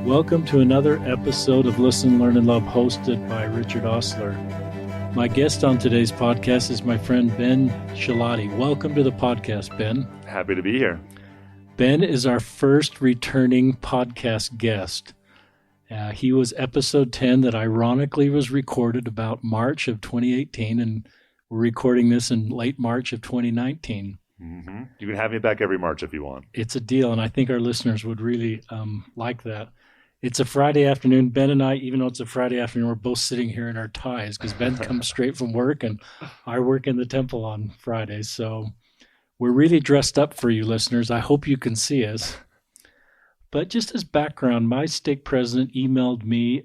Welcome to another episode of Listen, Learn, and Love, hosted by Richard Osler. My guest on today's podcast is my friend Ben Schilaty. Welcome to the podcast, Ben. Happy to be here. Ben is our first returning podcast guest. He was episode 10 that ironically was recorded about March of 2018, and we're recording this in late March of 2019. Mm-hmm. You can have me back every March if you want. It's a deal, and I think our listeners would really like that. It's a Friday afternoon. Ben and I, even though it's a Friday afternoon, we're both sitting here in our ties because Ben comes straight from work and I work in the temple on Fridays. So we're really dressed up for you listeners. I hope you can see us. But just as background, my stake president emailed me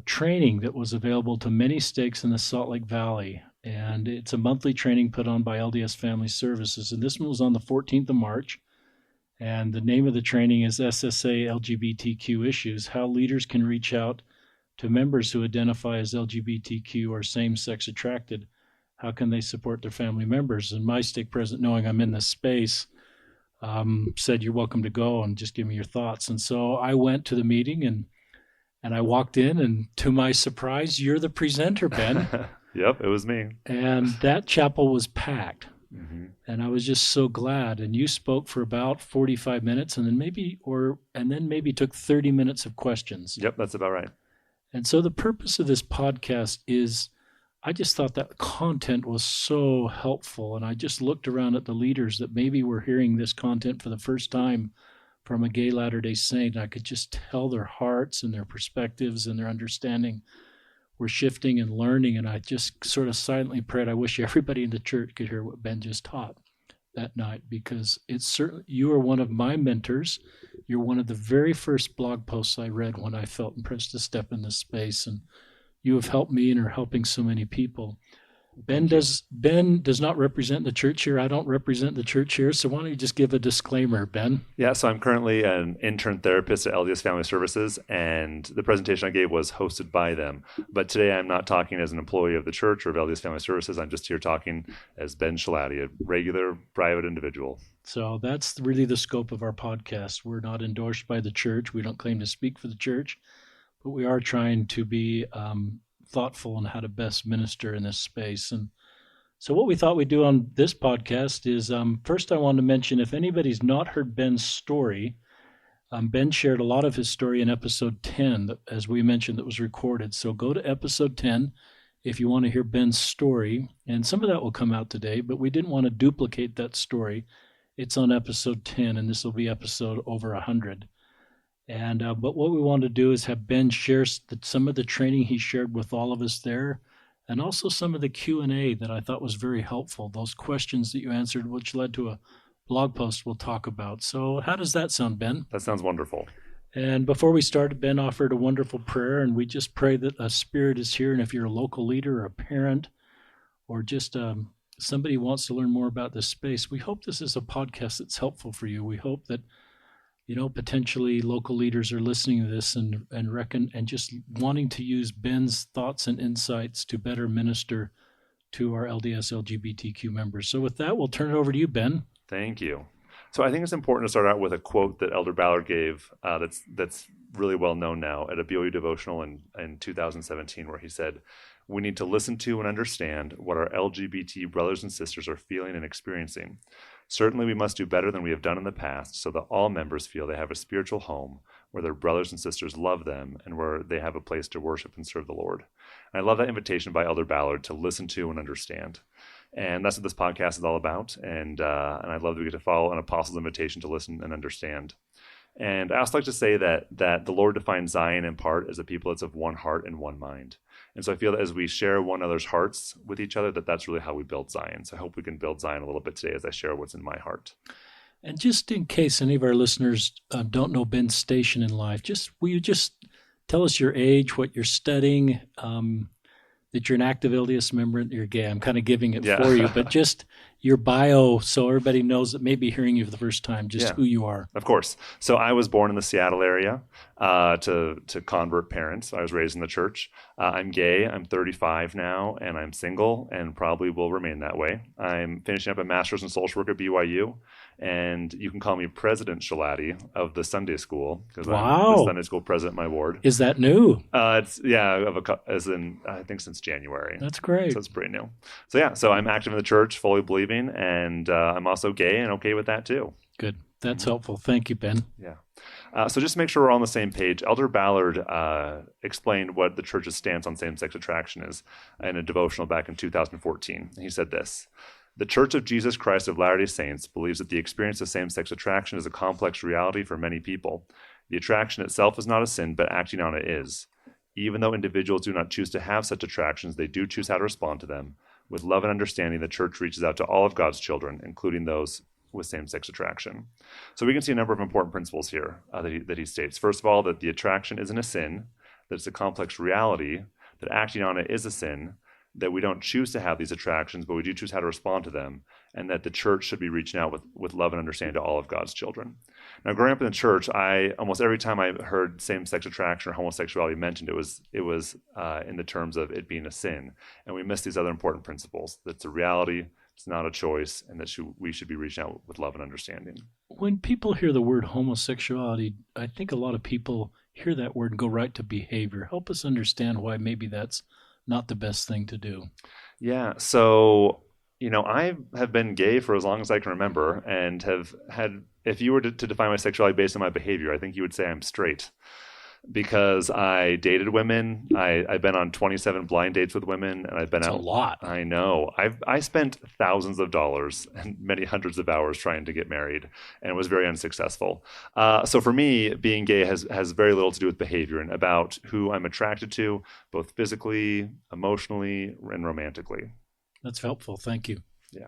training that was available to many stakes in the Salt Lake Valley. And it's a monthly training put on by LDS Family Services. And this one was on the 14th of March. And the name of the training is SSA LGBTQ Issues, How Leaders Can Reach Out to Members Who Identify as LGBTQ or Same-Sex Attracted. How can they support their family members? And my stake president, knowing I'm in this space, said, you're welcome to go and just give me your thoughts. And so I went to the meeting and I walked in, and to my surprise, you're the presenter, Ben. Yep, it was me. And that chapel was packed. Mm-hmm. And I was just so glad. And you spoke for about 45 minutes and then maybe took 30 minutes of questions. Yep, that's about right. And so the purpose of this podcast is, I just thought that content was so helpful. And I just looked around at the leaders that maybe were hearing this content for the first time from a gay Latter-day Saint. And I could just tell their hearts and their perspectives and their understanding were shifting and learning, and I just sort of silently prayed, I wish everybody in the church could hear what Ben just taught that night, because it's certainly, you are one of my mentors. You're one of the very first blog posts I read when I felt impressed to step in this space, and you have helped me and are helping so many people. Ben does not represent the church here. I don't represent the church here. So why don't you just give a disclaimer, Ben? Yeah, so I'm currently an intern therapist at LDS Family Services, and the presentation I gave was hosted by them. But today I'm not talking as an employee of the church or of LDS Family Services. I'm just here talking as Ben Schilaty, a regular private individual. So that's really the scope of our podcast. We're not endorsed by the church. We don't claim to speak for the church, but we are trying to be thoughtful on how to best minister in this space. And so what we thought we'd do on this podcast is, first I wanted to mention, if anybody's not heard Ben's story, Ben shared a lot of his story in episode 10, that, as we mentioned, that was recorded. So go to episode 10 if you want to hear Ben's story. And some of that will come out today, but we didn't want to duplicate that story. It's on episode 10, and this will be episode over 100. And but what we want to do is have Ben share some of the training he shared with all of us there, and also some of the Q&A that I thought was very helpful, those questions that you answered, which led to a blog post we'll talk about. So how does that sound, Ben? That sounds wonderful. And before we started, Ben offered a wonderful prayer, and we just pray that a spirit is here. And if you're a local leader or a parent or just somebody who wants to learn more about this space, we hope this is a podcast that's helpful for you. We hope that potentially local leaders are listening to this and just wanting to use Ben's thoughts and insights to better minister to our LDS LGBTQ members. So with that, we'll turn it over to you, Ben. Thank you. So I think it's important to start out with a quote that Elder Ballard gave that's really well known now at a BOU devotional in 2017, where he said, "We need to listen to and understand what our LGBT brothers and sisters are feeling and experiencing. Certainly we must do better than we have done in the past so that all members feel they have a spiritual home where their brothers and sisters love them and where they have a place to worship and serve the Lord." And I love that invitation by Elder Ballard to listen to and understand. And that's what this podcast is all about. And I love that we get to follow an apostle's invitation to listen and understand. And I also like to say that the Lord defines Zion in part as a people that's of one heart and one mind. And so I feel that as we share one another's hearts with each other, that's really how we build Zion. So I hope we can build Zion a little bit today as I share what's in my heart. And just in case any of our listeners don't know Ben's station in life, will you just tell us your age, what you're studying, that you're an active LDS member, and you're gay. I'm kind of giving it for you, but just your bio so everybody knows that maybe hearing you for the first time, just who you are. Of course. So I was born in the Seattle area to convert parents. I was raised in the church. I'm gay. I'm 35 now, and I'm single and probably will remain that way. I'm finishing up a master's in social work at BYU, And you can call me President Schilaty of the Sunday school because I'm the Wow. Sunday school president of my ward. Is that new? It's as in I think since January. That's So great. it's pretty new. So yeah, so I'm active in the church, fully believing, and I'm also gay and okay with that too. Good. That's helpful. Thank you, Ben. Yeah. So just to make sure we're on the same page, Elder Ballard explained what the church's stance on same-sex attraction is in a devotional back in 2014. He said this: "The Church of Jesus Christ of Latter-day Saints believes that the experience of same-sex attraction is a complex reality for many people. The attraction itself is not a sin, but acting on it is. Even though individuals do not choose to have such attractions, they do choose how to respond to them. With love and understanding, the church reaches out to all of God's children, including those with same-sex attraction." So we can see a number of important principles here that he states. First of all, that the attraction isn't a sin, that it's a complex reality, that acting on it is a sin, that we don't choose to have these attractions, but we do choose how to respond to them, and that the church should be reaching out with love and understanding to all of God's children. Now, growing up in the church, almost every time I heard same-sex attraction or homosexuality mentioned, it was in the terms of it being a sin, and we miss these other important principles. That it's a reality, it's not a choice, and that we should be reaching out with love and understanding. When people hear the word homosexuality, I think a lot of people hear that word and go right to behavior. Help us understand why maybe that's not the best thing to do. Yeah, so I have been gay for as long as I can remember, and have had. If you were to define my sexuality based on my behavior, I think you would say I'm straight, because I dated women. I've been on 27 blind dates with women, and I've been That's out. a lot. I know. I spent thousands of dollars and many hundreds of hours trying to get married, and was very unsuccessful. So for me, being gay has very little to do with behavior and about who I'm attracted to, both physically, emotionally, and romantically. That's helpful. Thank you. Yeah.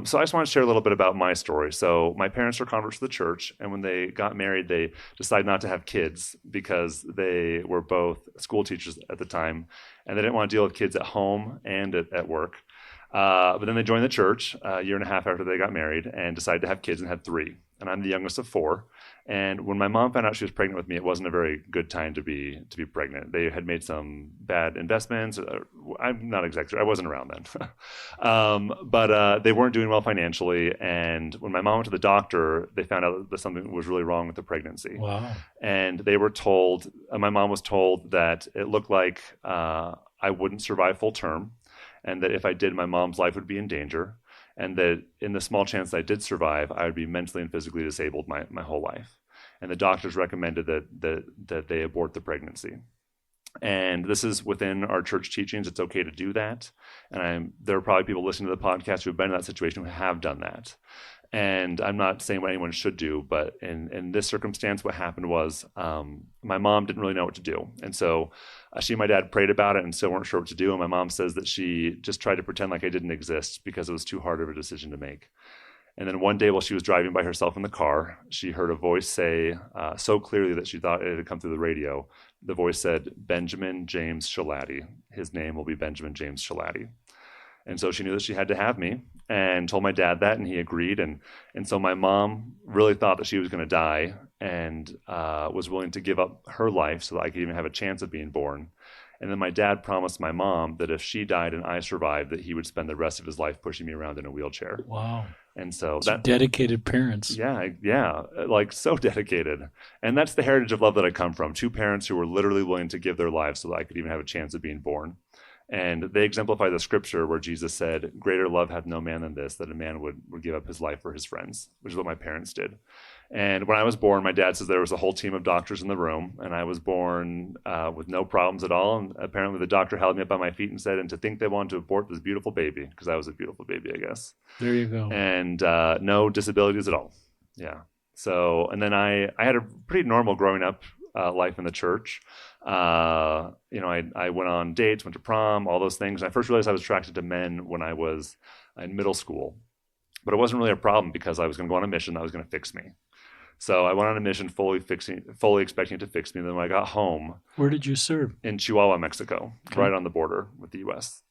So I just want to share a little bit about my story. So my parents were converts to the church, and when they got married, they decided not to have kids because they were both school teachers at the time, and they didn't want to deal with kids at home and at work. But then they joined the church a year and a half after they got married and decided to have kids and had 3. And I'm the youngest of 4. And when my mom found out she was pregnant with me, it wasn't a very good time to be pregnant. They had made some bad investments. I'm not exactly sure. I wasn't around then. But they weren't doing well financially. And when my mom went to the doctor, they found out that something was really wrong with the pregnancy. Wow. And they were told, my mom was told that it looked like I wouldn't survive full term, and that if I did, my mom's life would be in danger, and that in the small chance that I did survive, I would be mentally and physically disabled my whole life. And the doctors recommended that they abort the pregnancy. And this is within our church teachings. It's okay to do that. And there are probably people listening to the podcast who have been in that situation who have done that. And I'm not saying what anyone should do, but in this circumstance, what happened was my mom didn't really know what to do. And so she and my dad prayed about it and still weren't sure what to do. And my mom says that she just tried to pretend like I didn't exist because it was too hard of a decision to make. And then one day while she was driving by herself in the car, she heard a voice say so clearly that she thought it had come through the radio. The voice said, "Benjamin James Schilaty. His name will be Benjamin James Schilaty." And so she knew that she had to have me, and told my dad that, and he agreed. And so my mom really thought that she was going to die, and was willing to give up her life so that I could even have a chance of being born. And then my dad promised my mom that if she died and I survived, that he would spend the rest of his life pushing me around in a wheelchair. Wow. And so that dedicated parents. Yeah, like so dedicated. And that's the heritage of love that I come from. 2 parents who were literally willing to give their lives so that I could even have a chance of being born. And they exemplify the scripture where Jesus said, "Greater love hath no man than this, that a man would give up his life for his friends," which is what my parents did. And when I was born, my dad says there was a whole team of doctors in the room, and I was born with no problems at all. And apparently the doctor held me up by my feet and said, "And to think they wanted to abort this beautiful baby," because I was a beautiful baby, I guess. There you go. And no disabilities at all. Yeah. So, and then I had a pretty normal growing up life in the church. I went on dates, went to prom, all those things. And I first realized I was attracted to men when I was in middle school. But it wasn't really a problem because I was going to go on a mission that was going to fix me. So I went on a mission fully expecting it to fix me. Then when I got home... Where did you serve? In Chihuahua, Mexico, right on the border with the U.S.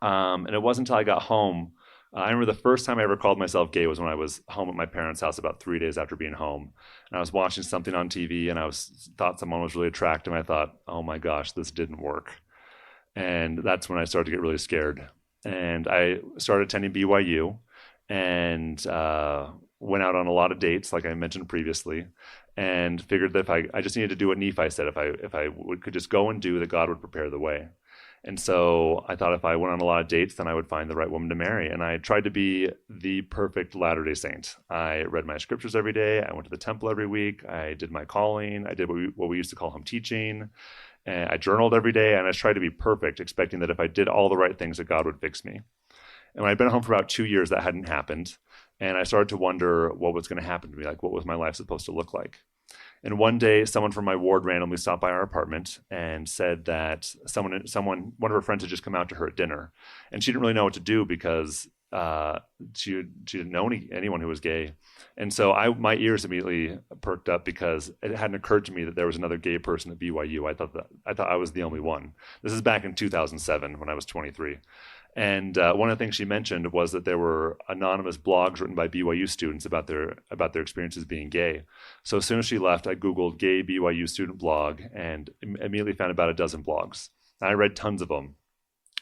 And it wasn't until I got home... I remember the first time I ever called myself gay was when I was home at my parents' house about 3 days after being home. And I was watching something on TV, and I thought someone was really attractive. And I thought, oh my gosh, this didn't work. And that's when I started to get really scared. And I started attending BYU. and went out on a lot of dates, like I mentioned previously, and figured that if I just needed to do what Nephi said, could just go and do, that God would prepare the way. And so I thought if I went on a lot of dates, then I would find the right woman to marry. And I tried to be the perfect Latter-day Saint. I read my scriptures every day. I went to the temple every week. I did my calling. I did what we used to call home teaching. And I journaled every day. And I tried to be perfect, expecting that if I did all the right things, that God would fix me. And when I'd been home for about 2 years, that hadn't happened. And I started to wonder what was going to happen to me. Like, what was my life supposed to look like? And one day, someone from my ward randomly stopped by our apartment and said that one of her friends had just come out to her at dinner, and she didn't really know what to do because she didn't know anyone who was gay. And so my ears immediately perked up because it hadn't occurred to me that there was another gay person at BYU. I thought I was the only one. This is back in 2007 when I was 23. And one of the things she mentioned was that there were anonymous blogs written by BYU students about their experiences being gay. So as soon as she left, I Googled gay BYU student blog and immediately found about a dozen blogs. I read tons of them.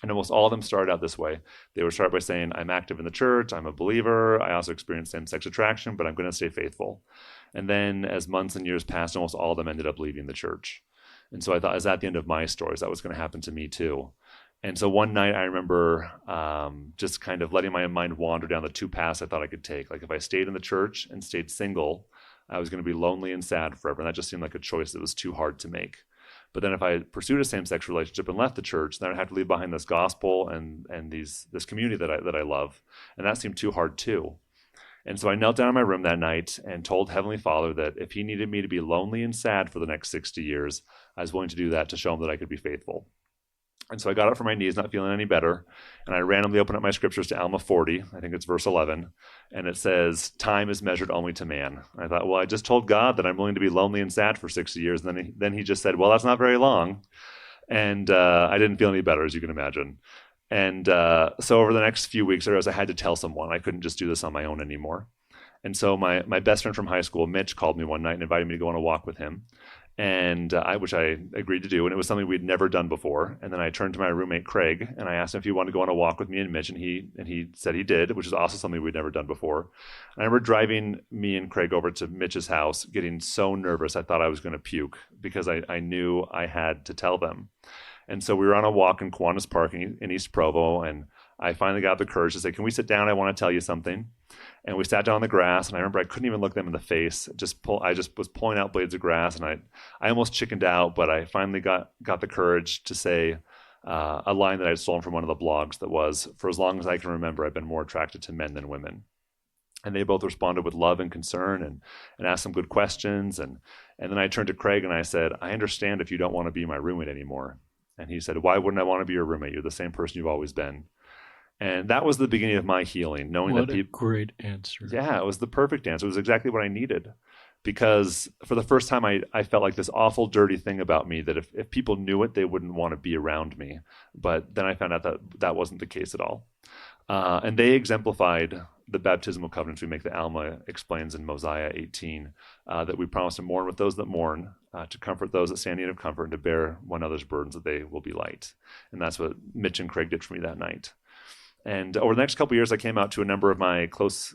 And almost all of them started out this way. They would start by saying, I'm active in the church, I'm a believer, I also experience same-sex attraction, but I'm going to stay faithful. And then as months and years passed, almost all of them ended up leaving the church. And so I thought, is that the end of my story? Is that what's going to happen to me too? And so one night I remember just kind of letting my mind wander down the two paths I thought I could take. Like if I stayed in the church and stayed single, I was going to be lonely and sad forever. And that just seemed like a choice that was too hard to make. But then if I pursued a same-sex relationship and left the church, then I'd have to leave behind this gospel and this community that I love. And that seemed too hard too. And so I knelt down in my room that night and told Heavenly Father that if he needed me to be lonely and sad for the next 60 years, I was willing to do that to show him that I could be faithful. And so I got up from my knees, not feeling any better, and I randomly opened up my scriptures to Alma 40, I think it's verse 11, and it says, time is measured only to man. I thought, well, I just told God that I'm willing to be lonely and sad for 60 years, and then he just said, well, that's not very long. And I didn't feel any better, as you can imagine. And so over the next few weeks, I had to tell someone. I couldn't just do this on my own anymore. And so my best friend from high school, Mitch, called me one night and invited me to go on a walk with him. And which I agreed to do, and it was something we'd never done before. And then I turned to my roommate Craig, and I asked him if he wanted to go on a walk with me and Mitch, and he said he did, which is also something we'd never done before. And I remember driving me and Craig over to Mitch's house, getting so nervous I thought I was going to puke because I knew I had to tell them. And so we were on a walk in Kiwanis Park in East Provo, and I finally got the courage to say, can we sit down? I want to tell you something. And we sat down on the grass, and I remember I couldn't even look them in the face. I just was pulling out blades of grass, and I almost chickened out, but I finally got the courage to say a line that I had stolen from one of the blogs that was, for as long as I can remember, I've been more attracted to men than women. And they both responded with love and concern and asked some good questions. And then I turned to Craig and I said, I understand if you don't want to be my roommate anymore. And he said, why wouldn't I want to be your roommate? You're the same person you've always been. And that was the beginning of my healing, knowing what that a great answer. Yeah, it was the perfect answer. It was exactly what I needed. Because for the first time, I felt like this awful, dirty thing about me that if people knew it, they wouldn't want to be around me. But then I found out that wasn't the case at all. And they exemplified the baptismal covenants we make that Alma explains in Mosiah 18, that we promise to mourn with those that mourn, to comfort those that stand in need of comfort, and to bear one another's burdens that they will be light. And that's what Mitch and Craig did for me that night. And over the next couple of years, I came out to a number of my close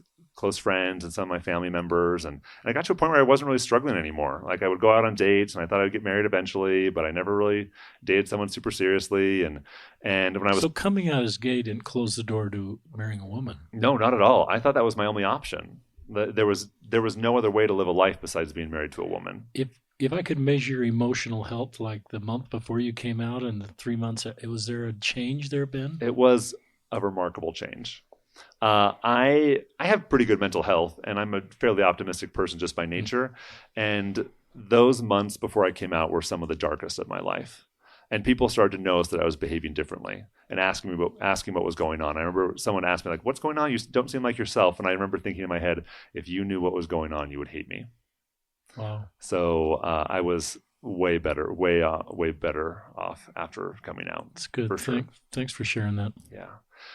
friends and some of my family members. And I got to a point where I wasn't really struggling anymore. Like I would go out on dates and I thought I would get married eventually, but I never really dated someone super seriously. And when I was... So coming out as gay didn't close the door to marrying a woman? No, not at all. I thought that was my only option. There was no other way to live a life besides being married to a woman. If I could measure your emotional health, like the month before you came out and the 3 months, was there a change there, Ben? It was a remarkable change. I have pretty good mental health, and I'm a fairly optimistic person just by nature. And those months before I came out were some of the darkest of my life. And people started to notice that I was behaving differently and asking what was going on. I remember someone asked me, like, what's going on? You don't seem like yourself. And I remember thinking in my head, if you knew what was going on, you would hate me. Wow. So I was way better off after coming out. That's good. For sure. Thanks for sharing that. Yeah.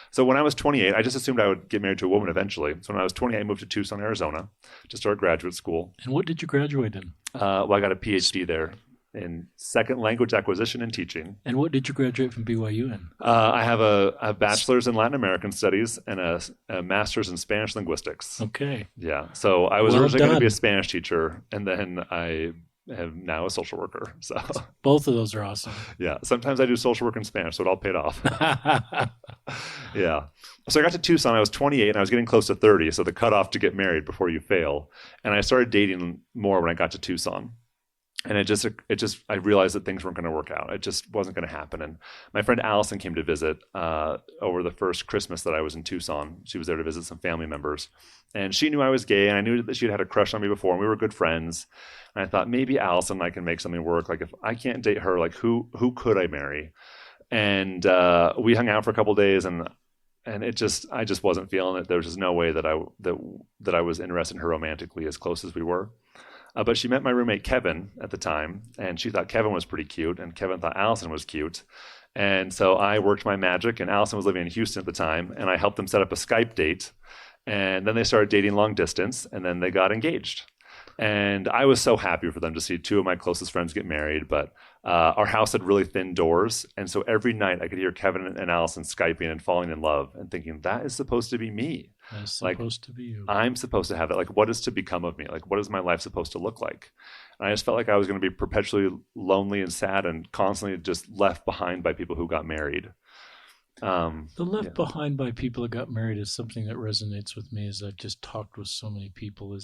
So when I was 28, I just assumed I would get married to a woman eventually. So when I was 28, I moved to Tucson, Arizona to start graduate school. And what did you graduate in? Well, I got a PhD there in second language acquisition and teaching. And what did you graduate from BYU in? I have a bachelor's in Latin American studies and a master's in Spanish linguistics. Okay. Yeah. So I was Well originally going to be a done. Spanish teacher, and then I am now a social worker. So Both of those are awesome. yeah, sometimes I do social work in Spanish, so it all paid off. Yeah. So I got to Tucson. I was 28 and I was getting close to 30. So the cutoff to get married before you fail. And I started dating more when I got to Tucson. And I realized that things weren't going to work out. It just wasn't going to happen. And my friend Allison came to visit over the first Christmas that I was in Tucson. She was there to visit some family members. And she knew I was gay, and I knew that she'd had a crush on me before, and we were good friends. And I thought, maybe Allison and I can make something work. Like, if I can't date her, like, who could I marry? And we hung out for a couple of days, and I just wasn't feeling it. There was just no way that I was interested in her romantically as close as we were. But she met my roommate Kevin at the time, and she thought Kevin was pretty cute, and Kevin thought Allison was cute. And so I worked my magic, and Allison was living in Houston at the time, and I helped them set up a Skype date. And then they started dating long distance, and then they got engaged. And I was so happy for them to see two of my closest friends get married, but our house had really thin doors. And so every night I could hear Kevin and Allison Skyping and falling in love and thinking, that is supposed to be me. That's Like, supposed to be you. I'm supposed to have that. Like, what is to become of me? Like, what is my life supposed to look like? And I just felt like I was going to be perpetually lonely and sad and constantly just left behind by people who got married. The left Yeah. behind by people that got married is something that resonates with me, as I've just talked with so many people,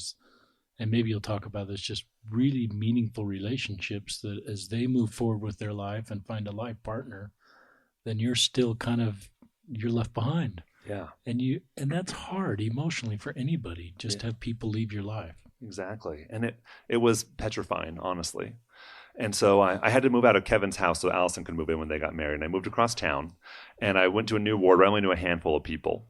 and maybe you'll talk about this, just really meaningful relationships that as they move forward with their life and find a life partner, then you're still you're left behind. Yeah, And that's hard emotionally for anybody, just Yeah. to have people leave your life. exactly. And it was petrifying, honestly. And so I had to move out of Kevin's house so Allison could move in when they got married. And I moved across town, and I went to a new ward where I only knew a handful of people.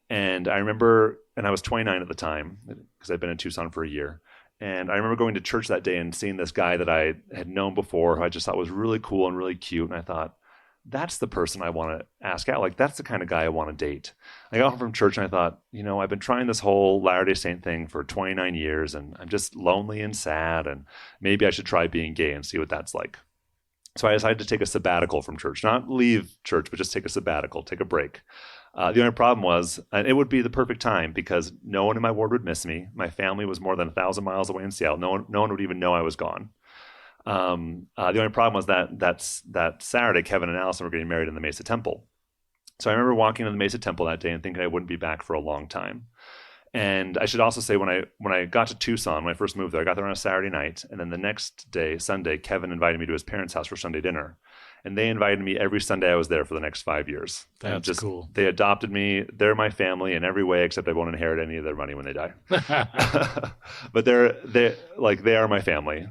And I remember, and I was 29 at the time because I'd been in Tucson for a year. And I remember going to church that day and seeing this guy that I had known before, who I just thought was really cool and really cute. And I thought, that's the person I want to ask out. Like, that's the kind of guy I want to date. I got home from church and I thought, I've been trying this whole Latter-day Saint thing for 29 years, and I'm just lonely and sad, and maybe I should try being gay and see what that's like. So I decided to take a sabbatical from church, not leave church, but just take a sabbatical, take a break. The only problem was, and it would be the perfect time because no one in my ward would miss me. My family was more than 1,000 miles away in Seattle. No one would even know I was gone. The only problem was that Saturday, Kevin and Allison were getting married in the Mesa Temple. So I remember walking to the Mesa Temple that day and thinking I wouldn't be back for a long time. And I should also say, when I got to Tucson, when I first moved there, I got there on a Saturday night, and then the next day, Sunday, Kevin invited me to his parents' house for Sunday dinner, and they invited me every Sunday I was there for the next 5 years. That's cool. They adopted me. They're my family in every way, except I won't inherit any of their money when they die. But they are my family.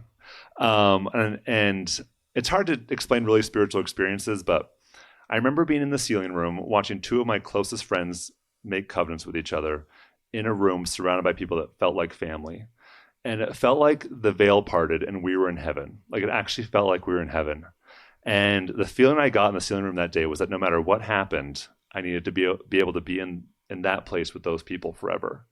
And it's hard to explain really spiritual experiences, but I remember being in the ceiling room watching two of my closest friends make covenants with each other in a room surrounded by people that felt like family. And it felt like the veil parted and we were in heaven. Like, it actually felt like we were in heaven. And the feeling I got in the ceiling room that day was that no matter what happened, I needed to be able to be in that place with those people forever.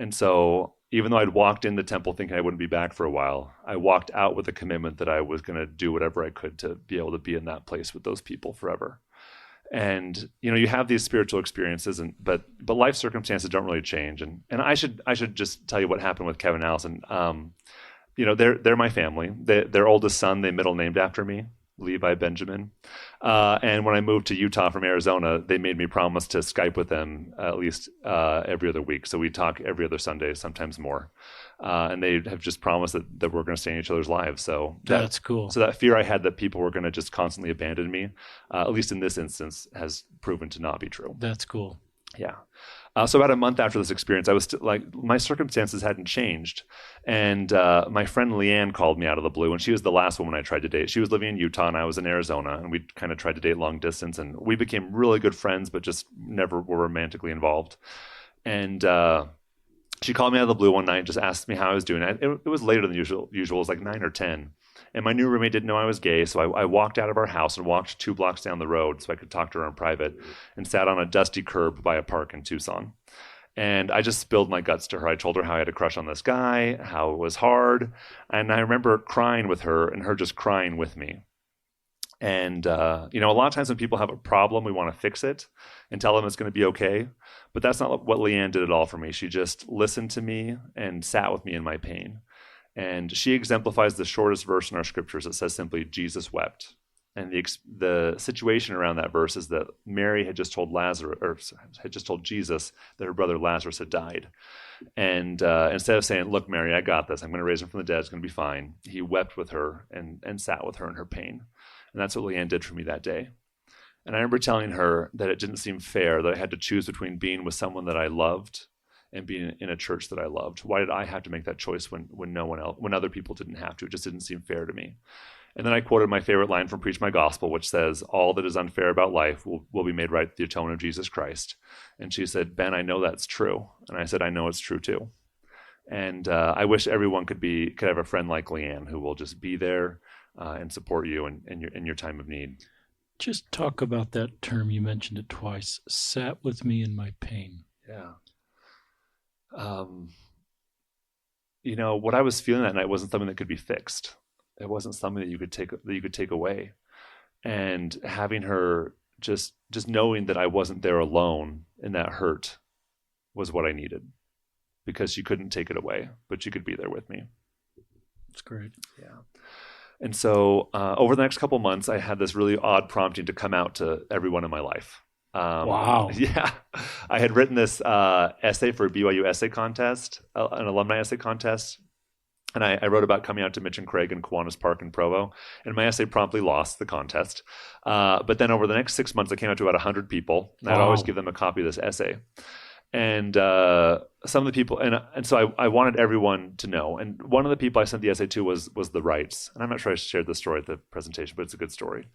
And so even though I'd walked in the temple thinking I wouldn't be back for a while, I walked out with a commitment that I was going to do whatever I could to be able to be in that place with those people forever. And you have these spiritual experiences, but life circumstances don't really change. And I should just tell you what happened with Kevin and Allison. They're my family. Their oldest son, they middle named after me, Levi Benjamin. And when I moved to Utah from Arizona, they made me promise to Skype with them at least every other week. So we talk every other Sunday, sometimes more. And they have just promised that we're going to stay in each other's lives. So that's cool. So that fear I had that people were going to just constantly abandon me, at least in this instance, has proven to not be true. That's cool. Yeah. So about a month after this experience, I was my circumstances hadn't changed. And my friend Leanne called me out of the blue, and she was the last woman I tried to date. She was living in Utah and I was in Arizona, and we kind of tried to date long distance, and we became really good friends, but just never were romantically involved. And she called me out of the blue one night and just asked me how I was doing. It was later than usual. It was like 9 or 10. And my new roommate didn't know I was gay, so I walked out of our house and walked 2 blocks down the road so I could talk to her in private, and sat on a dusty curb by a park in Tucson. And I just spilled my guts to her. I told her how I had a crush on this guy, how it was hard. And I remember crying with her and her just crying with me. And, a lot of times when people have a problem, we want to fix it and tell them it's going to be okay. But that's not what Leanne did at all for me. She just listened to me and sat with me in my pain. And she exemplifies the shortest verse in our scriptures. It says simply, Jesus wept. And the situation around that verse is that Mary had just told Jesus that her brother Lazarus had died. And instead of saying, look, Mary, I got this. I'm going to raise him from the dead. It's going to be fine. He wept with her and sat with her in her pain. And that's what Leanne did for me that day. And I remember telling her that it didn't seem fair that I had to choose between being with someone that I loved and being in a church that I loved. Why did I have to make that choice when no one else, when other people didn't have to? It just didn't seem fair to me. And then I quoted my favorite line from Preach My Gospel, which says, all that is unfair about life will be made right through the atonement of Jesus Christ. And she said, Ben, I know that's true. And I said, I know it's true too. And I wish everyone could have a friend like Leanne who will just be there and support you in your time of need. Just talk about that term. You mentioned it twice. Sat with me in my pain. Yeah. What I was feeling that night wasn't something that could be fixed. It wasn't something that you could take away. And having her just knowing that I wasn't there alone in that hurt was what I needed, because she couldn't take it away, but she could be there with me. That's great. Yeah. And so over the next couple months, I had this really odd prompting to come out to everyone in my life. Wow. Yeah. I had written this essay for a BYU essay contest, an alumni essay contest. And I wrote about coming out to Mitch and Craig in Kiwanis Park in Provo. And my essay promptly lost the contest. But then over the next 6 months, I came out to about 100 people. And I'd always give them a copy of this essay. And some of the people, and so I wanted everyone to know. And one of the people I sent the essay to was the Wrights. And I'm not sure I shared this story at the presentation, but it's a good story.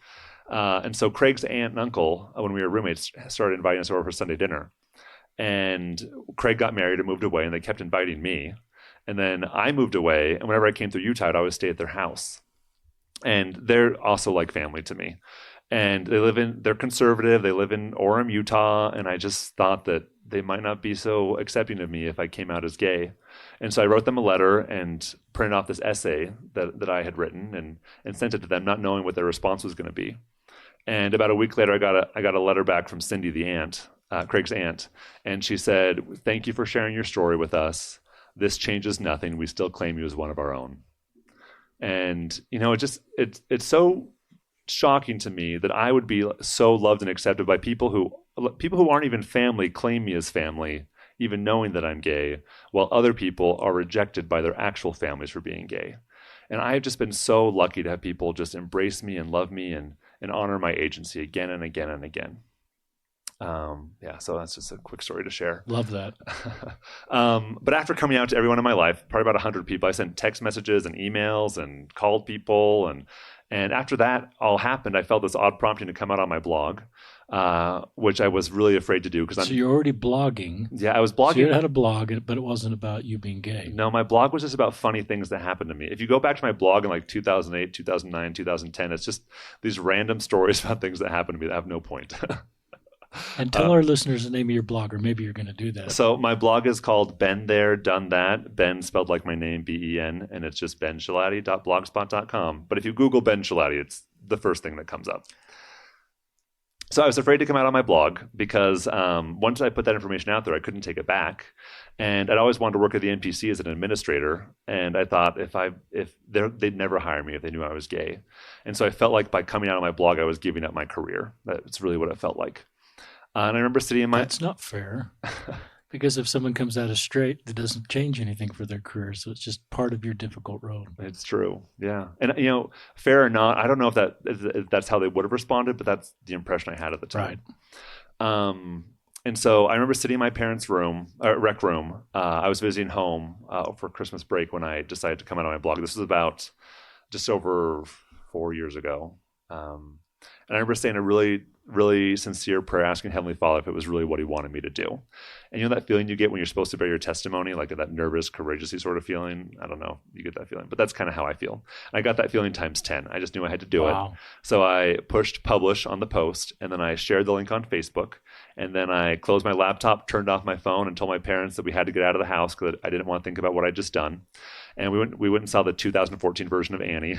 And so Craig's aunt and uncle, when we were roommates, started inviting us over for Sunday dinner. And Craig got married and moved away, and they kept inviting me. And then I moved away, and whenever I came through Utah, I'd always stay at their house. And they're also like family to me. And they're conservative, they live in Orem, Utah, and I just thought that they might not be so accepting of me if I came out as gay. And so I wrote them a letter and printed off this essay that I had written and sent it to them, not knowing what their response was going to be. And about a week later, I got a letter back from Cindy, the aunt, Craig's aunt, and she said, "Thank you for sharing your story with us. This changes nothing. We still claim you as one of our own." And it's so shocking to me that I would be so loved and accepted by people who aren't even family claim me as family, even knowing that I'm gay, while other people are rejected by their actual families for being gay. And I've just been so lucky to have people just embrace me and love me and honor my agency again and again and again. So that's just a quick story to share. Love that. But after coming out to everyone in my life, probably about 100 people, I sent text messages and emails and called people. And after that all happened, I felt this odd prompting to come out on my blog, which I was really afraid to do. So you're already blogging. Yeah, I was blogging. So you had a blog, but it wasn't about you being gay. No, my blog was just about funny things that happened to me. If you go back to my blog in like 2008, 2009, 2010, it's just these random stories about things that happened to me that have no point. And tell our listeners the name of your blog, or maybe you're going to do that. So my blog is called Been There, Done That. Ben spelled like my name, Ben, and it's just benschilaty.blogspot.com. But if you Google Ben Schilaty, it's the first thing that comes up. So I was afraid to come out on my blog because once I put that information out there, I couldn't take it back. And I'd always wanted to work at the NPC as an administrator. And I thought they'd never hire me if they knew I was gay. And so I felt like by coming out on my blog, I was giving up my career. That's really what it felt like. And I remember sitting in my... That's not fair. Because if someone comes out as straight, it doesn't change anything for their career. So it's just part of your difficult road. It's true. Yeah. And, fair or not, I don't know if that's how they would have responded, but that's the impression I had at the time. Right. And so I remember sitting in my parents' rec room. I was visiting home for Christmas break when I decided to come out on my blog. This was about just over 4 years ago. And I remember saying a really, really sincere prayer, asking Heavenly Father if it was really what He wanted me to do. And that feeling you get when you're supposed to bear your testimony, like that nervous, courageous sort of feeling. I don't know, you get that feeling, but that's kind of how I feel. And I got that feeling times 10. I just knew I had to do it. So I pushed publish on the post, and then I shared the link on Facebook. And then I closed my laptop, turned off my phone, and told my parents that we had to get out of the house because I didn't want to think about what I'd just done. And we went and saw the 2014 version of Annie.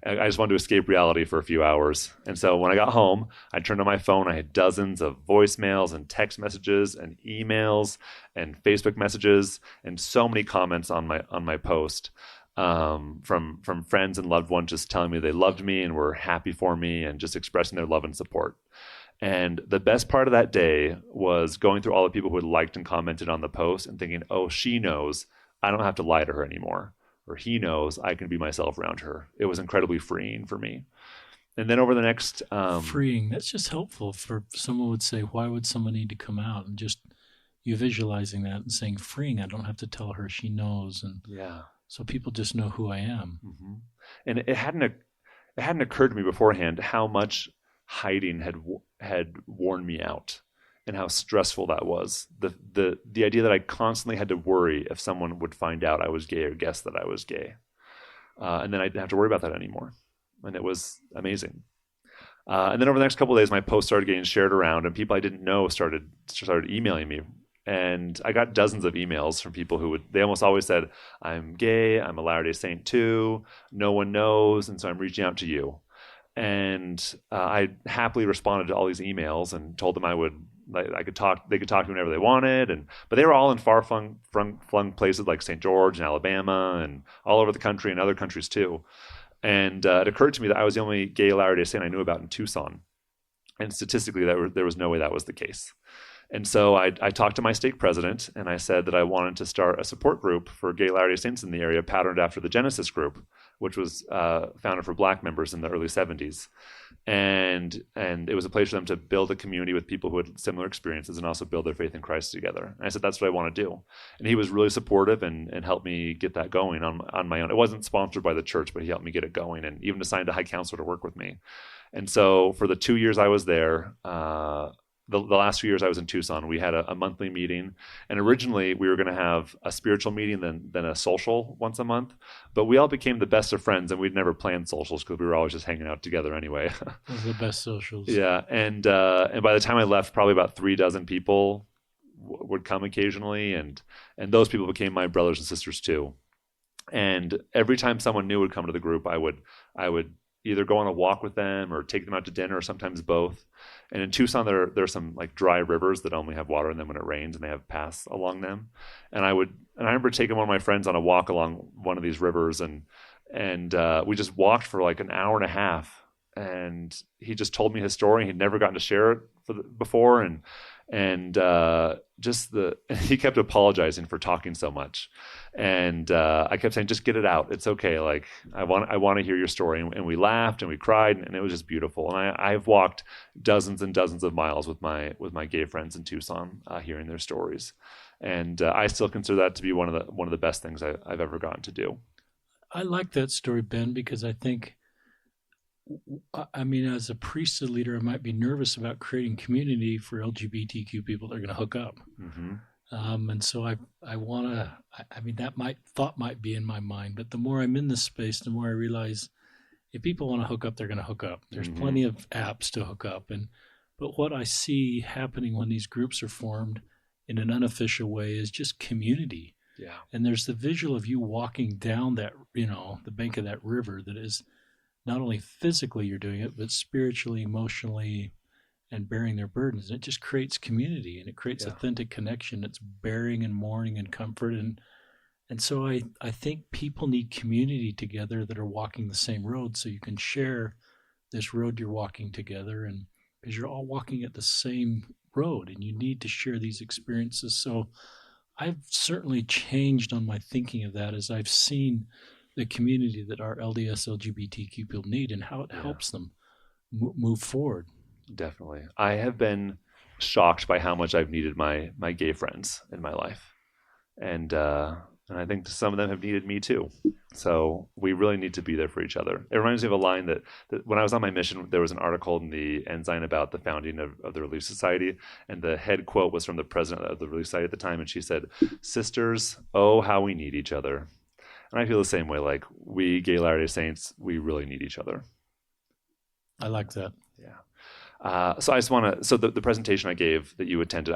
I just wanted to escape reality for a few hours. And so when I got home, I turned on my phone. I had dozens of voicemails and text messages and emails and Facebook messages and so many comments on my post, from friends and loved ones just telling me they loved me and were happy for me and just expressing their love and support. And the best part of that day was going through all the people who had liked and commented on the post and thinking, oh, she knows I don't have to lie to her anymore, or he knows I can be myself around her. It was incredibly freeing for me. And then over the next Freeing, that's just helpful. For someone would say, why would someone need to come out? And just you visualizing that and saying, freeing, I don't have to tell her, she knows. And yeah, so people just know who I am. mm-hmm. And it hadn't occurred to me beforehand how much hiding had worn me out, and how stressful that was. The idea that I constantly had to worry if someone would find out I was gay or guess that I was gay, and then I didn't have to worry about that anymore, and it was amazing. And then over the next couple of days, my posts started getting shared around, and people I didn't know started emailing me. And I got dozens of emails from people they almost always said, I'm gay, I'm a Latter-day Saint too, no one knows, and so I'm reaching out to you. And I happily responded to all these emails and told them they could talk to me whenever they wanted, but they were all in far-flung places like St. George and Alabama and all over the country and other countries too. And it occurred to me that I was the only gay Latter-day Saint I knew about in Tucson. And statistically, there was no way that was the case. And so I talked to my stake president, and I said that I wanted to start a support group for gay Latter-day Saints in the area, patterned after the Genesis group, which was founded for Black members in the early 70s. And it was a place for them to build a community with people who had similar experiences and also build their faith in Christ together. And I said, that's what I want to do. And he was really supportive and helped me get that going on my own. It wasn't sponsored by the church, but he helped me get it going, and even assigned a high counselor to work with me. And so for the 2 years I was there, the last few years I was in Tucson, we had a monthly meeting. And originally we were going to have a spiritual meeting, then a social once a month. But we all became the best of friends, and we'd never planned socials because we were always just hanging out together anyway. Those are the best socials. Yeah. And by the time I left, probably about 36 people would come occasionally. And those people became my brothers and sisters too. And every time someone new would come to the group, I would either go on a walk with them or take them out to dinner, or sometimes both. And in Tucson, there are some like dry rivers that only have water in them when it rains, and they have paths along them. And I remember taking one of my friends on a walk along one of these rivers, and we just walked for like an hour and a half. And he just told me his story. He'd never gotten to share it before, and he kept apologizing for talking so much. And I kept saying, just get it out. It's okay. Like I want to hear your story. And we laughed and we cried, and it was just beautiful. And I've walked dozens and dozens of miles with my gay friends in Tucson, hearing their stories. And I still consider that to be one of the best things I've ever gotten to do. I like that story, Ben, because I think, as a priesthood leader, I might be nervous about creating community for LGBTQ people that are going to hook up. Mm-hmm. And so I want to, that thought might be in my mind, but the more I'm in this space, the more I realize if people want to hook up, they're going to hook up. There's mm-hmm. plenty of apps to hook up. But what I see happening when these groups are formed in an unofficial way is just community. Yeah. And there's the visual of you walking down that, the bank of that river that is not only physically you're doing it, but spiritually, emotionally, and bearing their burdens. It just creates community, and it creates authentic connection. It's bearing and mourning and comfort. And so I think people need community together that are walking the same road, so you can share this road you're walking together, and because you're all walking at the same road, and you need to share these experiences. So I've certainly changed on my thinking of that as I've seen the community that our LDS LGBTQ people need and how it helps them move forward. Definitely. I have been shocked by how much I've needed my gay friends in my life. And I think some of them have needed me too. So we really need to be there for each other. It reminds me of a line that when I was on my mission, there was an article in the Ensign about the founding of the Relief Society. And the head quote was from the president of the Relief Society at the time. And she said, "Sisters, oh, how we need each other." And I feel the same way. Like, we gay Latter-day Saints, we really need each other. I like that. Yeah. So I just want to. So the presentation I gave that you attended,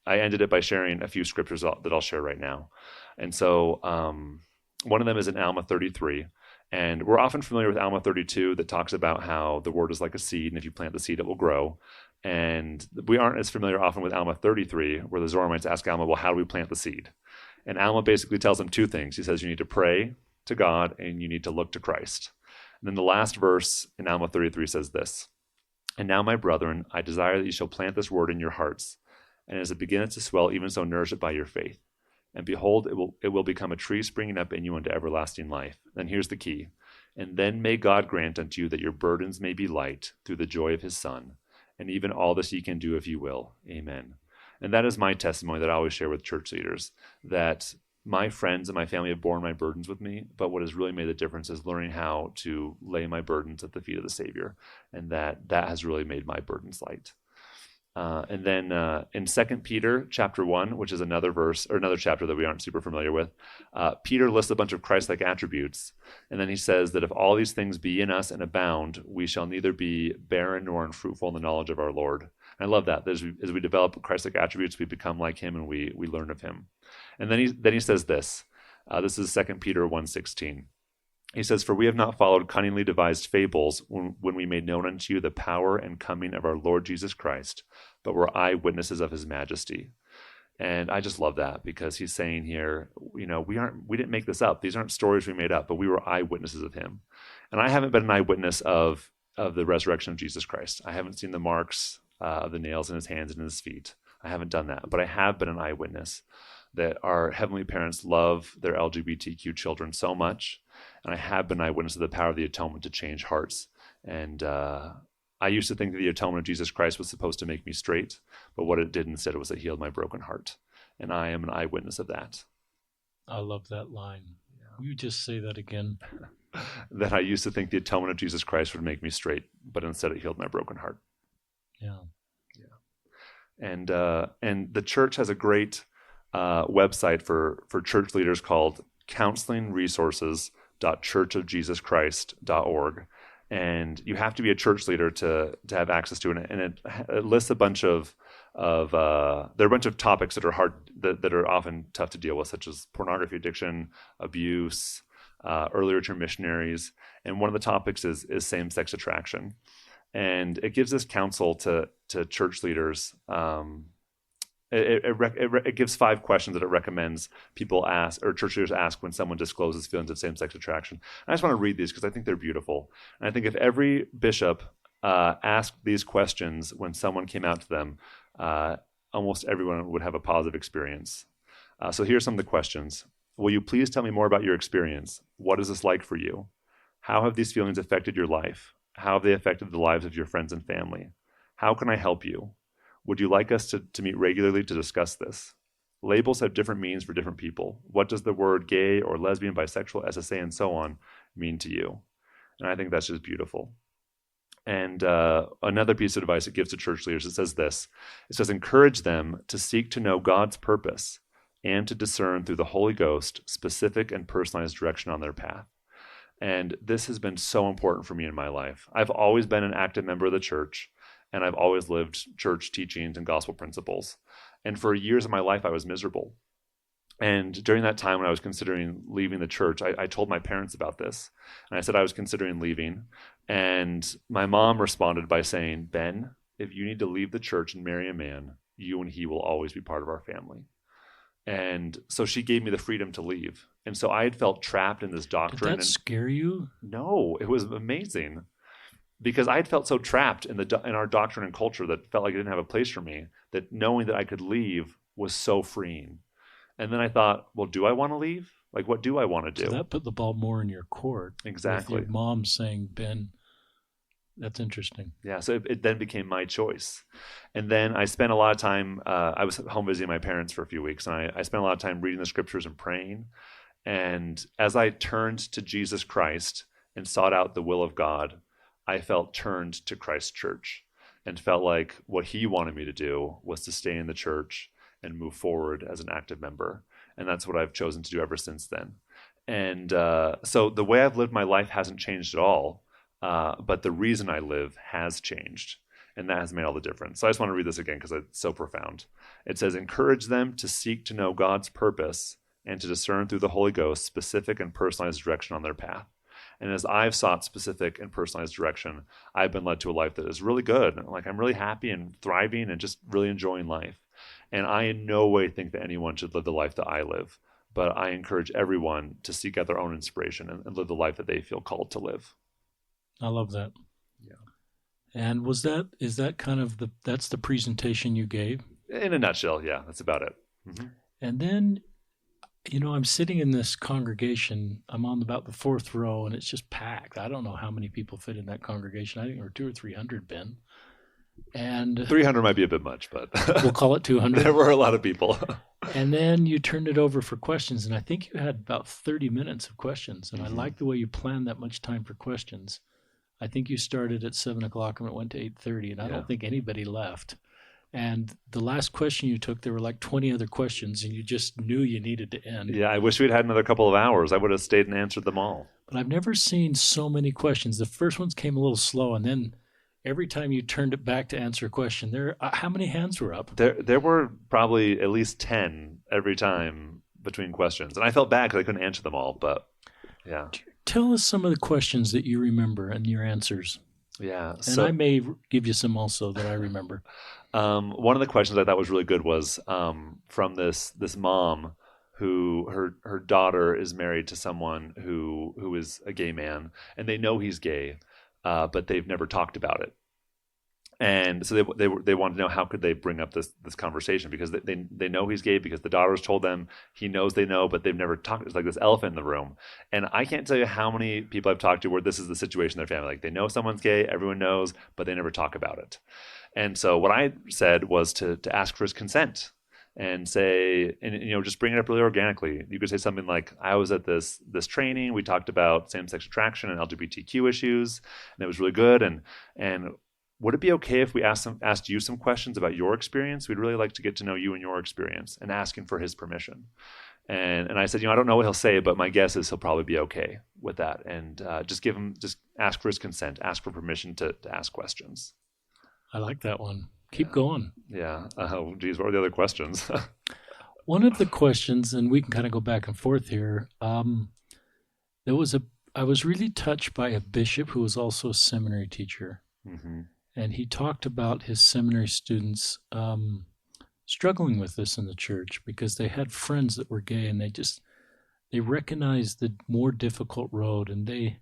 I ended it by sharing a few scriptures that I'll share right now. And so one of them is in Alma 33, and we're often familiar with Alma 32 that talks about how the word is like a seed, and if you plant the seed, it will grow. And we aren't as familiar often with Alma 33, where the Zoramites ask Alma, well, how do we plant the seed? And Alma basically tells them two things. He says you need to pray to God and you need to look to Christ. And then the last verse in Alma 33 says this. And now, my brethren, I desire that you shall plant this word in your hearts, and as it beginneth to swell, even so nourish it by your faith. And behold, it will become a tree springing up in you unto everlasting life. And here's the key. And then may God grant unto you that your burdens may be light through the joy of his Son, and even all this ye can do if you will. Amen. And that is my testimony that I always share with church leaders, that my friends and my family have borne my burdens with me, but what has really made the difference is learning how to lay my burdens at the feet of the Savior, and that has really made my burdens light. And then in 2 Peter chapter 1, which is another verse or another chapter that we aren't super familiar with, Peter lists a bunch of Christ-like attributes, and then he says that if all these things be in us and abound, we shall neither be barren nor unfruitful in the knowledge of our Lord. And I love that. As we develop Christ-like attributes, we become like him and we learn of him. And then he says this. This is 2 Peter 1:16. He says, for we have not followed cunningly devised fables when we made known unto you the power and coming of our Lord Jesus Christ, but were eyewitnesses of his majesty. And I just love that because he's saying here, we didn't make this up. These aren't stories we made up, but we were eyewitnesses of him. And I haven't been an eyewitness of the resurrection of Jesus Christ. I haven't seen the marks of the nails in his hands and in his feet. I haven't done that, but I have been an eyewitness that our heavenly parents love their LGBTQ children so much. And I have been an eyewitness of the power of the atonement to change hearts. And I used to think that the atonement of Jesus Christ was supposed to make me straight, but what it did instead was it healed my broken heart. And I am an eyewitness of that. I love that line. Will you just say that again? That I used to think the atonement of Jesus Christ would make me straight, but instead it healed my broken heart. Yeah. And the church has a great website for church leaders called counselingresources.churchofjesuschrist.org. And you have to be a church leader to have access to it. And it lists a bunch of there are a bunch of topics that are hard, that are often tough to deal with, such as pornography addiction, abuse, early return missionaries. And one of the topics is same-sex attraction. And it gives this counsel to church leaders. It gives 5 questions that it recommends people ask, or church leaders ask, when someone discloses feelings of same-sex attraction. And I just want to read these because I think they're beautiful. And I think if every bishop asked these questions when someone came out to them, almost everyone would have a positive experience. So here's some of the questions. Will you please tell me more about your experience? What is this like for you? How have these feelings affected your life? How have they affected the lives of your friends and family? How can I help you? Would you like us to meet regularly to discuss this? Labels have different meanings for different people. What does the word gay or lesbian, bisexual, SSA, and so on mean to you? And I think that's just beautiful. And another piece of advice it gives to church leaders, it says this. It says, encourage them to seek to know God's purpose and to discern through the Holy Ghost specific and personalized direction on their path. And this has been so important for me in my life. I've always been an active member of the church, and I've always lived church teachings and gospel principles. And for years of my life, I was miserable. And during that time when I was considering leaving the church, I told my parents about this. And I said I was considering leaving. And my mom responded by saying, Ben, if you need to leave the church and marry a man, you and he will always be part of our family. And so she gave me the freedom to leave. And so I had felt trapped in this doctrine. Did that scare you? No, it was amazing. Because I had felt so trapped in our doctrine and culture that felt like it didn't have a place for me, that knowing that I could leave was so freeing. And then I thought, well, do I want to leave? Like, what do I want to do? So that put the ball more in your court. Exactly. With your mom saying, Ben, that's interesting. Yeah, so it then became my choice. And then I spent a lot of time, I was home visiting my parents for a few weeks, and I spent a lot of time reading the scriptures and praying. And as I turned to Jesus Christ and sought out the will of God, I felt turned to Christ's church and felt like what he wanted me to do was to stay in the church and move forward as an active member. And that's what I've chosen to do ever since then. And so the way I've lived my life hasn't changed at all, but the reason I live has changed. And that has made all the difference. So I just want to read this again because it's so profound. It says, encourage them to seek to know God's purpose and to discern through the Holy Ghost specific and personalized direction on their path. And as I've sought specific and personalized direction, I've been led to a life that is really good. Like I'm really happy and thriving and just really enjoying life. And I in no way think that anyone should live the life that I live. But I encourage everyone to seek out their own inspiration and live the life that they feel called to live. I love that. Yeah. And is that kind of that's the presentation you gave? In a nutshell, yeah, that's about it. Mm-hmm. And then, I'm sitting in this congregation. I'm on about the fourth row, and it's just packed. I don't know how many people fit in that congregation. I think there were 200 or 300, Ben. And 300 might be a bit much, but we'll call it 200. There were a lot of people. And then you turned it over for questions, and I think you had about 30 minutes of questions. And I like the way you planned that much time for questions. I think you started at 7 o'clock and it went to 8:30, and I don't think anybody left. And the last question you took, there were like 20 other questions, and you just knew you needed to end. Yeah, I wish we'd had another couple of hours. I would have stayed and answered them all. But I've never seen so many questions. The first ones came a little slow, and then every time you turned it back to answer a question, how many hands were up? There were probably at least 10 every time between questions. And I felt bad because I couldn't answer them all, but yeah. Tell us some of the questions that you remember and your answers. Yeah. And I may give you some also that I remember. One of the questions I thought was really good was from this mom who her daughter is married to someone who is a gay man, and they know he's gay, but they've never talked about it. And so they wanted to know how could they bring up this conversation, because they know he's gay because the daughter's told them, he knows they know, but they've never talked. It's like this elephant in the room. And I can't tell you how many people I've talked to where this is the situation in their family. Like they know someone's gay, everyone knows, but they never talk about it. And so what I said was to ask for his consent and say, and just bring it up really organically. You could say something like, I was at this training, we talked about same-sex attraction and LGBTQ issues, and it was really good. And would it be okay if we asked you some questions about your experience? We'd really like to get to know you and your experience, and asking for his permission. And I said, I don't know what he'll say, but my guess is he'll probably be okay with that. And just ask for his consent, ask for permission to ask questions. I like that one. Keep going. Yeah. Geez, what were the other questions? One of the questions, and we can kind of go back and forth here. I was really touched by a bishop who was also a seminary teacher. Mm-hmm. And he talked about his seminary students struggling with this in the church because they had friends that were gay, and they recognized the more difficult road, and they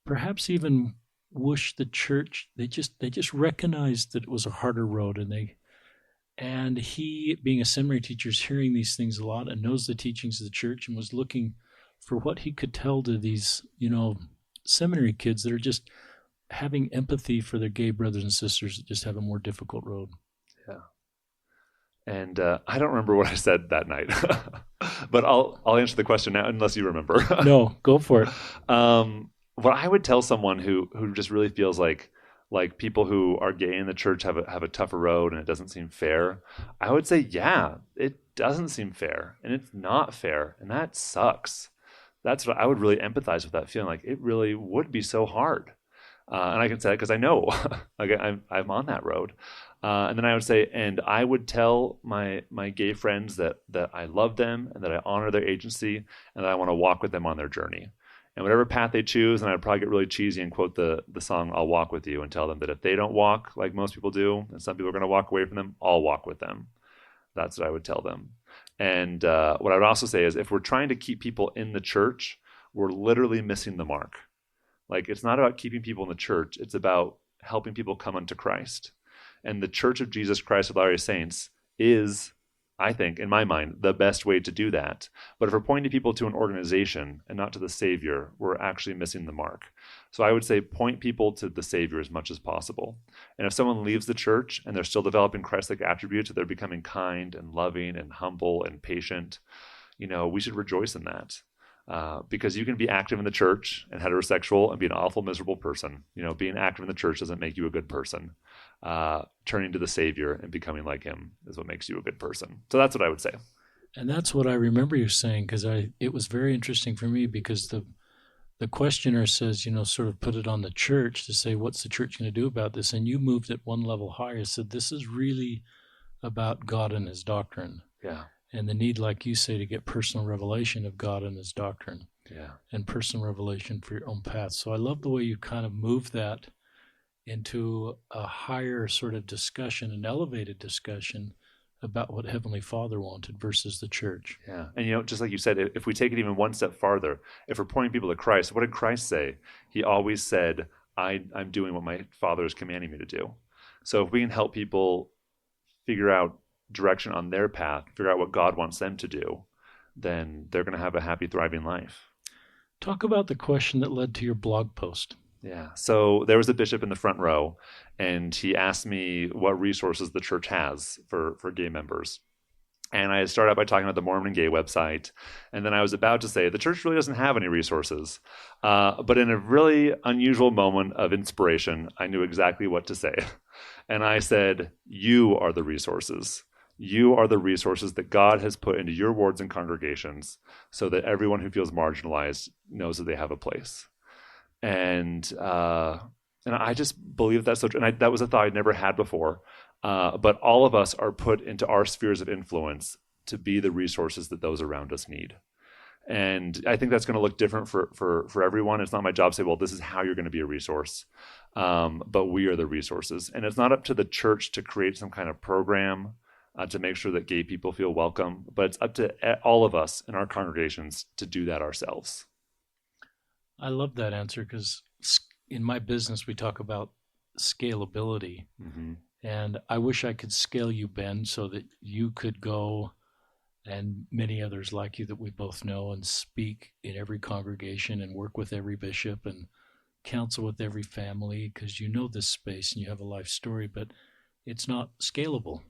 perhaps even wished the church, they just recognized that it was a harder road, and he, being a seminary teacher, is hearing these things a lot and knows the teachings of the church, and was looking for what he could tell to these, seminary kids that are just having empathy for their gay brothers and sisters that just have a more difficult road. Yeah. And I don't remember what I said that night, but I'll answer the question now, unless you remember. No, go for it. What I would tell someone who just really feels like people who are gay in the church have a tougher road and it doesn't seem fair, I would say, yeah, it doesn't seem fair, and it's not fair, and that sucks. That's what I would really empathize with, that feeling. Like it really would be so hard. And I can say that because I know, like I'm on that road. And then I would say, and I would tell my gay friends that I love them and that I honor their agency and that I want to walk with them on their journey. And whatever path they choose, and I'd probably get really cheesy and quote the song, I'll walk with you, and tell them that if they don't walk like most people do, and some people are going to walk away from them, I'll walk with them. That's what I would tell them. And what I would also say is, if we're trying to keep people in the church, we're literally missing the mark. Like, it's not about keeping people in the church. It's about helping people come unto Christ. And the Church of Jesus Christ of Latter-day Saints is, I think, in my mind, the best way to do that. But if we're pointing people to an organization and not to the Savior, we're actually missing the mark. So I would say point people to the Savior as much as possible. And if someone leaves the church and they're still developing Christ-like attributes, that they're becoming kind and loving and humble and patient, we should rejoice in that. Because you can be active in the church and heterosexual and be an awful, miserable person. Being active in the church doesn't make you a good person. Turning to the Savior and becoming like him is what makes you a good person. So that's what I would say. And that's what I remember you saying, because it was very interesting for me, because the the questioner says, sort of put it on the church to say, what's the church going to do about this? And you moved it one level higher, said, this is really about God and his doctrine. Yeah. And the need, like you say, to get personal revelation of God and his doctrine. Yeah. And personal revelation for your own path. So I love the way you kind of move that into a higher sort of discussion, an elevated discussion about what Heavenly Father wanted versus the church. Yeah. And, just like you said, if we take it even one step farther, if we're pointing people to Christ, what did Christ say? He always said, I'm doing what my Father is commanding me to do. So if we can help people figure out direction on their path, figure out what God wants them to do, then they're going to have a happy, thriving life. Talk about the question that led to your blog post. Yeah. So there was a bishop in the front row, and he asked me what resources the church has for gay members. And I started out by talking about the Mormon and Gay website. And then I was about to say, the church really doesn't have any resources. But in a really unusual moment of inspiration, I knew exactly what to say. And I said, you are the resources. You are the resources that God has put into your wards and congregations so that everyone who feels marginalized knows that they have a place. And I just believe that's so true. And that was a thought I'd never had before. But all of us are put into our spheres of influence to be the resources that those around us need. And I think that's going to look different for everyone. It's not my job to say, well, this is how you're going to be a resource. But we are the resources. And it's not up to the church to create some kind of program to make sure that gay people feel welcome. But it's up to all of us in our congregations to do that ourselves. I love that answer because in my business, we talk about scalability. Mm-hmm. And I wish I could scale you, Ben, so that you could go, and many others like you that we both know, and speak in every congregation and work with every bishop and counsel with every family, because you know this space and you have a life story, but it's not scalable.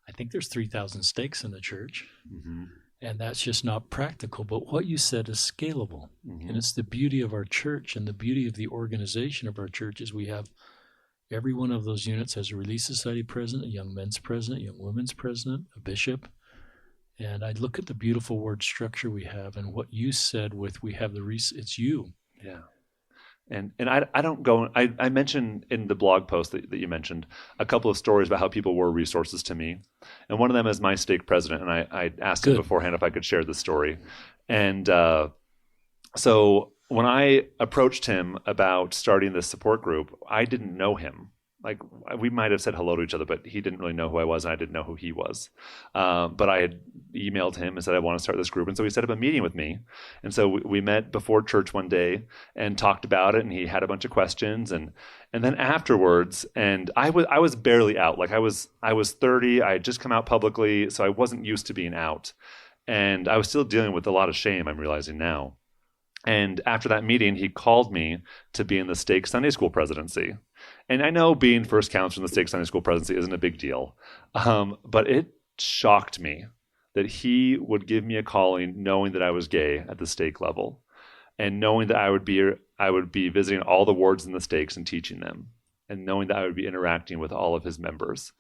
I think there's 3,000 stakes in the church. Mm-hmm. And that's just not practical. But what you said is scalable. Mm-hmm. And it's the beauty of our church and the beauty of the organization of our church is we have every one of those units has a Relief Society president, a young men's president, a young women's president, a bishop. And I look at the beautiful word structure we have and what you said with we have it's you. Yeah. And I don't go, I mentioned in the blog post that you mentioned a couple of stories about how people were resources to me. And one of them is my stake president. And I asked him beforehand if I could share this story. And so when I approached him about starting this support group, I didn't know him. Like we might have said hello to each other, but he didn't really know who I was and I didn't know who he was. But I had emailed him and said, I want to start this group. And so he set up a meeting with me. And so we met before church one day and talked about it. And he had a bunch of questions. And then afterwards, and I was barely out. Like I was 30. I had just come out publicly. So I wasn't used to being out. And I was still dealing with a lot of shame, I'm realizing now. And after that meeting, he called me to be in the stake Sunday school presidency. And I know being first counselor in the stake Sunday school presidency isn't a big deal. But it shocked me that he would give me a calling knowing that I was gay at the stake level and knowing that I would be visiting all the wards in the stakes and teaching them and knowing that I would be interacting with all of his members.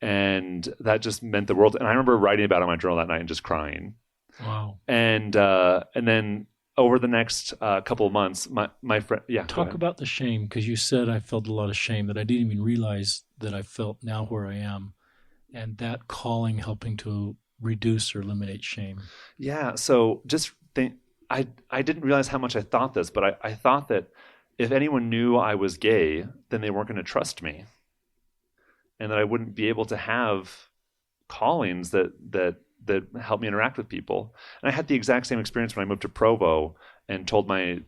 And that just meant the world. And I remember writing about it in my journal that night and just crying. Wow. And then over the next couple of months, my friend, talk about the shame, because you said I felt a lot of shame that I didn't even realize that I felt now where I am, and that calling helping to reduce or eliminate shame. Yeah. So just think, I didn't realize how much I thought this, but I thought that if anyone knew I was gay, then they weren't going to trust me, and that I wouldn't be able to have callings that helped me interact with people. And I had the exact same experience when I moved to Provo and told my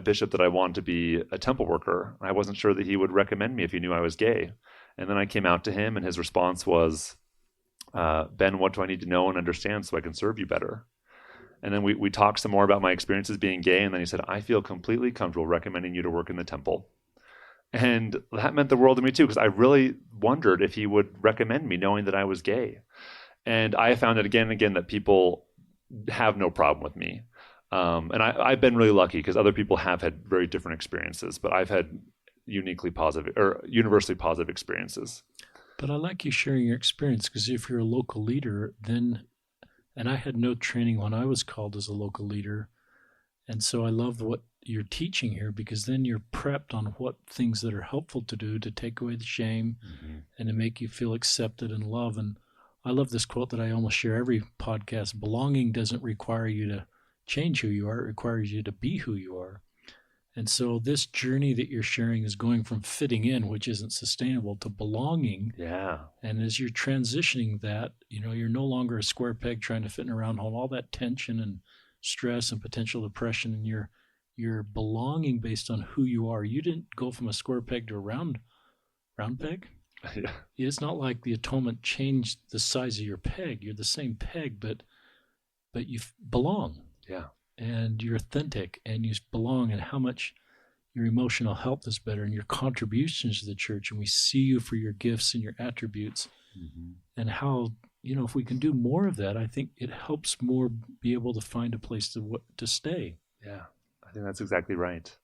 bishop that I wanted to be a temple worker. I wasn't sure that he would recommend me if he knew I was gay. And then I came out to him and his response was, Ben, what do I need to know and understand so I can serve you better? And then we talked some more about my experiences being gay. And then he said, I feel completely comfortable recommending you to work in the temple. And that meant the world to me too, because I really wondered if he would recommend me knowing that I was gay. And I found it again and again that people have no problem with me. And I've been really lucky because other people have had very different experiences, but I've had uniquely positive or universally positive experiences. But I like you sharing your experience because if you're a local leader, then, and I had no training when I was called as a local leader, And so I love what you're teaching here, because then you're prepped on what things that are helpful to do to take away the shame and to make you feel accepted and loved. And I love this quote that I almost share every podcast: belonging doesn't require you to change who you are, it requires you to be who you are. And so this journey that you're sharing is going from fitting in, which isn't sustainable, to belonging. Yeah. And as you're transitioning that, you're no longer a square peg trying to fit in a round hole. All that tension and stress and potential depression, and you're belonging based on who you are. You didn't go from a square peg to a round peg. Yeah. It's not like the atonement changed the size of your peg. You're the same peg, but you belong. Yeah. And you're authentic, and you belong, and how much your emotional health is better, and your contributions to the church, and we see you for your gifts and your attributes, and how, if we can do more of that, I think it helps more be able to find a place to stay. Yeah, I think that's exactly right.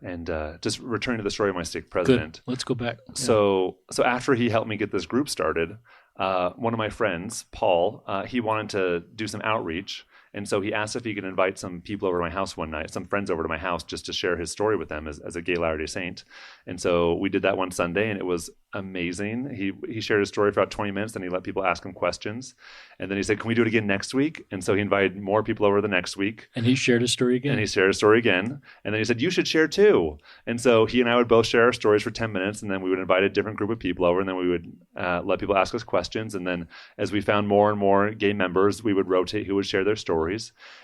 And just returning to the story of my stake president. Good. Let's go back. Yeah. So after he helped me get this group started, one of my friends, Paul, he wanted to do some outreach. And so he asked if he could invite some people over to my house one night, some friends over to my house, just to share his story with them as a gay Latter-day Saint. And so we did that one Sunday, and it was amazing. He shared his story for about 20 minutes, and he let people ask him questions. And then he said, "Can we do it again next week?" And so he invited more people over the next week. And he shared his story again. And then he said, "You should share too." And so he and I would both share our stories for 10 minutes, and then we would invite a different group of people over, and then we would let people ask us questions. And then as we found more and more gay members, we would rotate who would share their stories.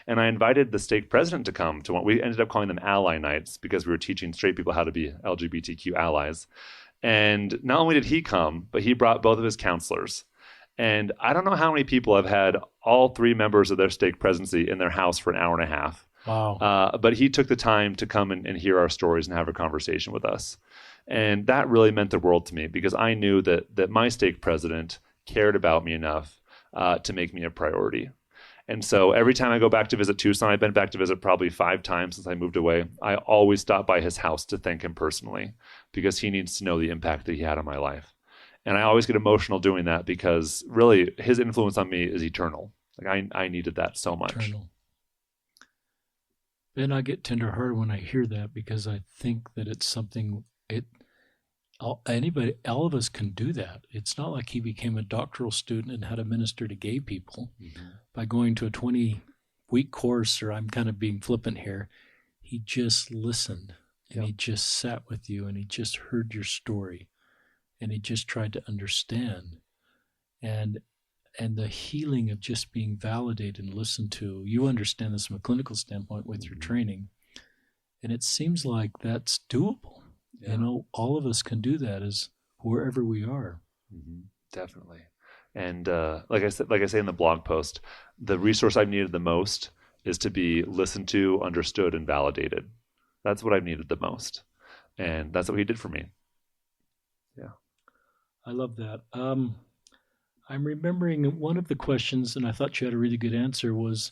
And I invited the stake president to come to one. We ended up calling them ally nights because we were teaching straight people how to be LGBTQ allies. And not only did he come, but he brought both of his counselors. And I don't know how many people have had all three members of their stake presidency in their house for an hour and a half. Wow. But he took the time to come and hear our stories and have a conversation with us. And that really meant the world to me, because I knew that my stake president cared about me enough to make me a priority. And so every time I go back to visit Tucson, I've been back to visit probably 5 times since I moved away, I always stop by his house to thank him personally, because he needs to know the impact that he had on my life. And I always get emotional doing that, because really his influence on me is eternal. Like I needed that so much. Eternal. Ben, I get tenderhearted when I hear that, because I think that it's something all of us can do that. It's not like he became a doctoral student and had to minister to gay people by going to a 20-week course, or I'm kind of being flippant here. He just listened, and he just sat with you, and he just heard your story, and he just tried to understand. And the healing of just being validated and listened to. You understand this from a clinical standpoint with your training, and it seems like that's doable. Yeah. All of us can do that as wherever we are. Definitely. And like I say in the blog post, the resource I've needed the most is to be listened to, understood, and validated. That's what I've needed the most. And that's what he did for me. Yeah. I love that. I'm remembering one of the questions, and I thought you had a really good answer, was,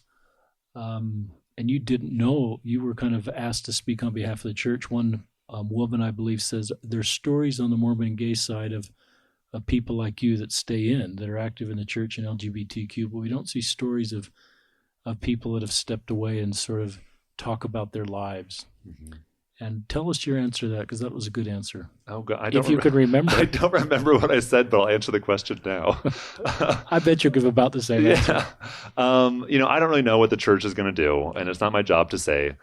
and you didn't know, you were kind of asked to speak on behalf of the church. One woman, I believe, says there's stories on the Mormon and gay side of people like you that stay in, that are active in the church and LGBTQ, but we don't see stories of people that have stepped away and sort of talk about their lives. And tell us your answer to that, because that was a good answer. Oh, God. If you could remember. I don't remember what I said, but I'll answer the question now. I bet you'll give about the same answer. I don't really know what the church is going to do, and it's not my job to say.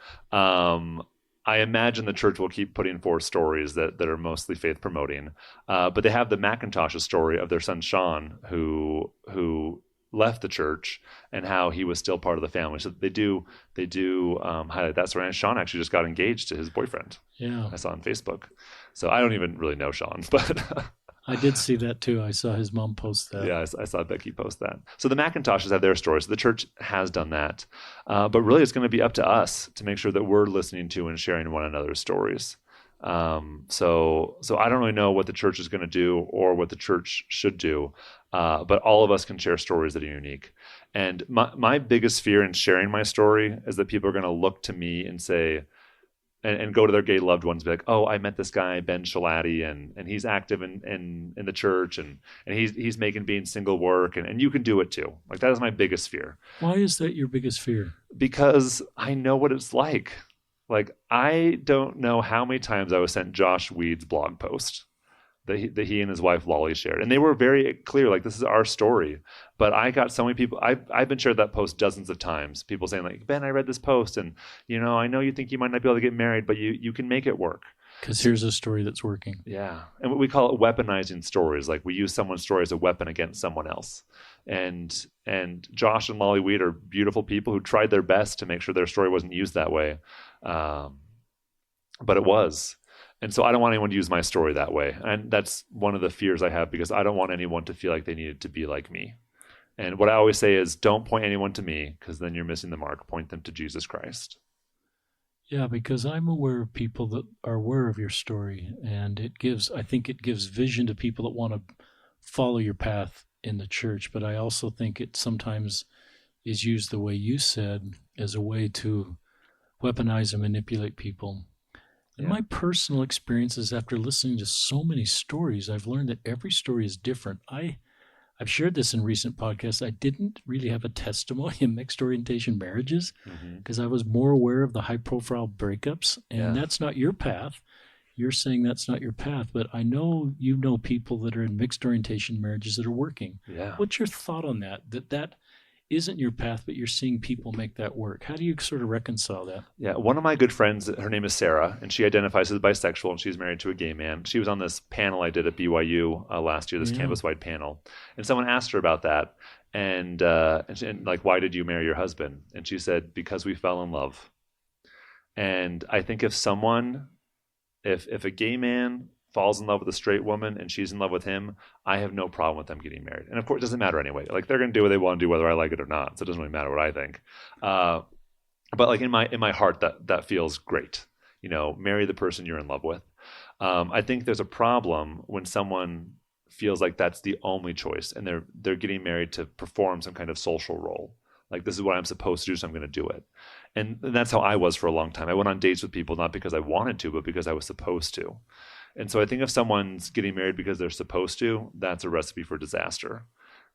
I imagine the church will keep putting forth stories that are mostly faith promoting. But they have the McIntosh's story of their son, Sean, who left the church, and how he was still part of the family. So they do highlight that story. And Sean actually just got engaged to his boyfriend. Yeah, I saw on Facebook. So I don't even really know Sean, but I did see that too. I saw his mom post that. Yeah, I saw Becky post that. So the McIntoshes have their stories. So the church has done that. But really, it's going to be up to us to make sure that we're listening to and sharing one another's stories. So I don't really know what the church is going to do or what the church should do. But all of us can share stories that are unique. And my biggest fear in sharing my story is that people are going to look to me and say, and go to their gay loved ones, and be like, oh, I met this guy Ben Schilaty, and he's active in the church, and he's making being single work, and you can do it too. Like, that is my biggest fear. Why is that your biggest fear? Because I know what it's like. Like, I don't know how many times I was sent Josh Weed's blog post that he and his wife Lolly shared, and they were very clear, like, this is our story. But I got so many people. I've been shared that post dozens of times. People saying, like, Ben, I read this post, and I know you think you might not be able to get married, but you can make it work. Because here's a story that's working. Yeah, and we call it weaponizing stories. Like, we use someone's story as a weapon against someone else. And Josh and Lolly Weed are beautiful people who tried their best to make sure their story wasn't used that way, but it was. And so I don't want anyone to use my story that way. And that's one of the fears I have, because I don't want anyone to feel like they needed to be like me. And what I always say is, don't point anyone to me, because then you're missing the mark. Point them to Jesus Christ. Yeah, because I'm aware of people that are aware of your story, and I think it gives vision to people that want to follow your path in the church. But I also think it sometimes is used the way you said, as a way to weaponize and manipulate people. In my personal experiences, after listening to so many stories, I've learned that every story is different. I've shared this in recent podcasts. I didn't really have a testimony in mixed orientation marriages, because I was more aware of the high-profile breakups, and that's not your path. You're saying that's not your path, but I know you know people that are in mixed orientation marriages that are working. Yeah. What's your thought on that? That isn't your path, but you're seeing people make that work. How do you sort of reconcile that? Yeah, one of my good friends, her name is Sarah, and she identifies as bisexual, and she's married to a gay man. She was on this panel I did at BYU last year, this campus-wide panel, and someone asked her about that, and like, why did you marry your husband? And she said, because we fell in love. And I think if a gay man falls in love with a straight woman and she's in love with him, I have no problem with them getting married. And of course, it doesn't matter anyway. Like, they're going to do what they want to do, whether I like it or not. So it doesn't really matter what I think. But like, in my heart, that feels great. Marry the person you're in love with. I think there's a problem when someone feels like that's the only choice, and they're getting married to perform some kind of social role. Like, this is what I'm supposed to do, so I'm going to do it. And that's how I was for a long time. I went on dates with people not because I wanted to, but because I was supposed to. And so I think if someone's getting married because they're supposed to, that's a recipe for disaster.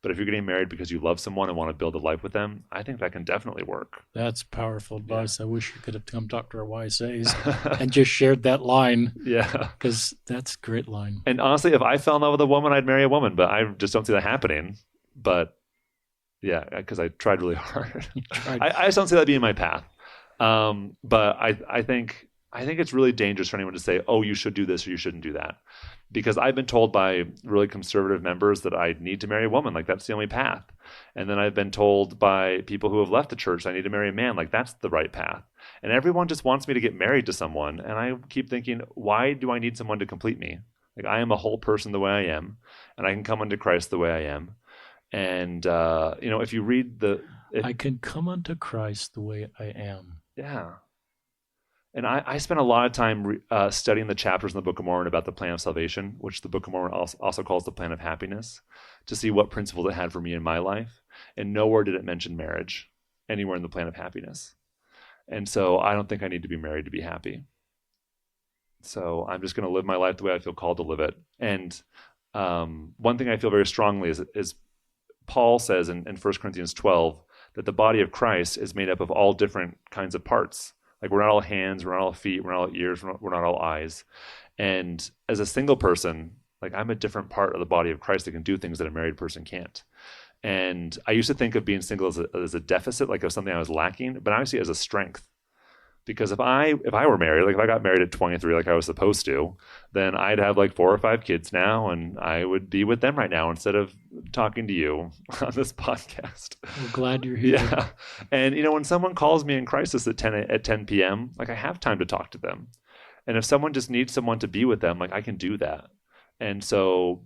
But if you're getting married because you love someone and want to build a life with them, I think that can definitely work. That's powerful advice. Yeah. I wish you could have come talk to our YSAs and just shared that line. Yeah. Because that's a great line. And honestly, if I fell in love with a woman, I'd marry a woman, but I just don't see that happening. But yeah, because I tried really hard. I just don't see that being my path. But I think it's really dangerous for anyone to say, oh, you should do this or you shouldn't do that. Because I've been told by really conservative members that I need to marry a woman. Like, that's the only path. And then I've been told by people who have left the church I need to marry a man. Like, that's the right path. And everyone just wants me to get married to someone. And I keep thinking, why do I need someone to complete me? Like, I am a whole person the way I am. And I can come unto Christ the way I am. And, if you read I can come unto Christ the way I am. Yeah. And I spent a lot of time studying the chapters in the Book of Mormon about the plan of salvation, which the Book of Mormon also calls the plan of happiness, to see what principles it had for me in my life. And nowhere did it mention marriage anywhere in the plan of happiness. And so I don't think I need to be married to be happy. So I'm just going to live my life the way I feel called to live it. And one thing I feel very strongly is Paul says in 1 Corinthians 12 that the body of Christ is made up of all different kinds of parts. Like, we're not all hands, we're not all feet, we're not all ears, we're not all eyes. And as a single person, like, I'm a different part of the body of Christ that can do things that a married person can't. And I used to think of being single as a deficit, like of something I was lacking, but I see it as a strength. Because if I were married, like if I got married at 23 like I was supposed to, then I'd have like 4 or 5 kids now, and I would be with them right now instead of talking to you on this podcast. We're glad you're here. Yeah. And when someone calls me in crisis at 10 p.m., like, I have time to talk to them. And if someone just needs someone to be with them, like, I can do that. And so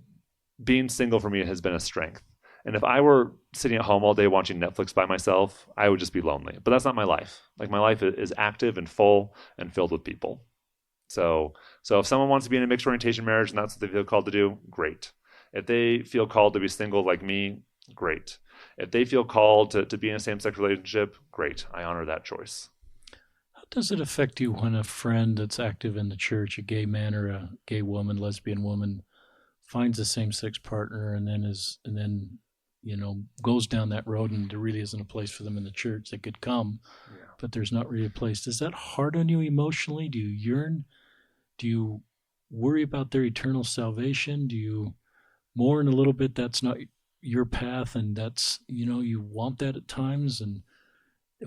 being single for me has been a strength. And if I were sitting at home all day watching Netflix by myself, I would just be lonely. But that's not my life. Like, my life is active and full and filled with people. So if someone wants to be in a mixed orientation marriage and that's what they feel called to do, great. If they feel called to be single like me, great. If they feel called to be in a same-sex relationship, great. I honor that choice. does it affect you when a friend that's active in the church, a gay man or a gay woman, lesbian woman, finds a same-sex partner and then goes down that road and there really isn't a place for them in the church? They could come, Yeah. but there's not really a place. Is that hard on you emotionally? Do you yearn? Do you worry about their eternal salvation? Do you mourn a little bit that's not your path and that's, you want that at times? And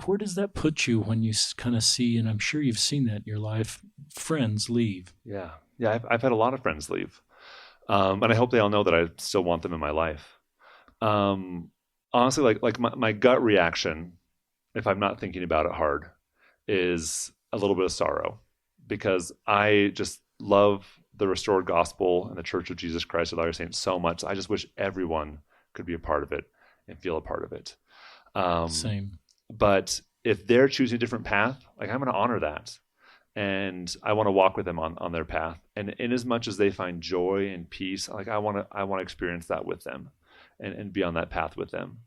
where does that put you when you kind of see, and I'm sure you've seen that in your life, friends leave? Yeah. Yeah. I've had a lot of friends leave. And I hope they all know that I still want them in my life. Honestly, like my gut reaction, if I'm not thinking about it hard, is a little bit of sorrow, because I just love the restored gospel and the Church of Jesus Christ of Latter-day Saints so much. I just wish everyone could be a part of it and feel a part of it. Same. But if they're choosing a different path, like, I'm going to honor that. And I want to walk with them on their path. And in as much as they find joy and peace, like, I want to experience that with them and be on that path with them.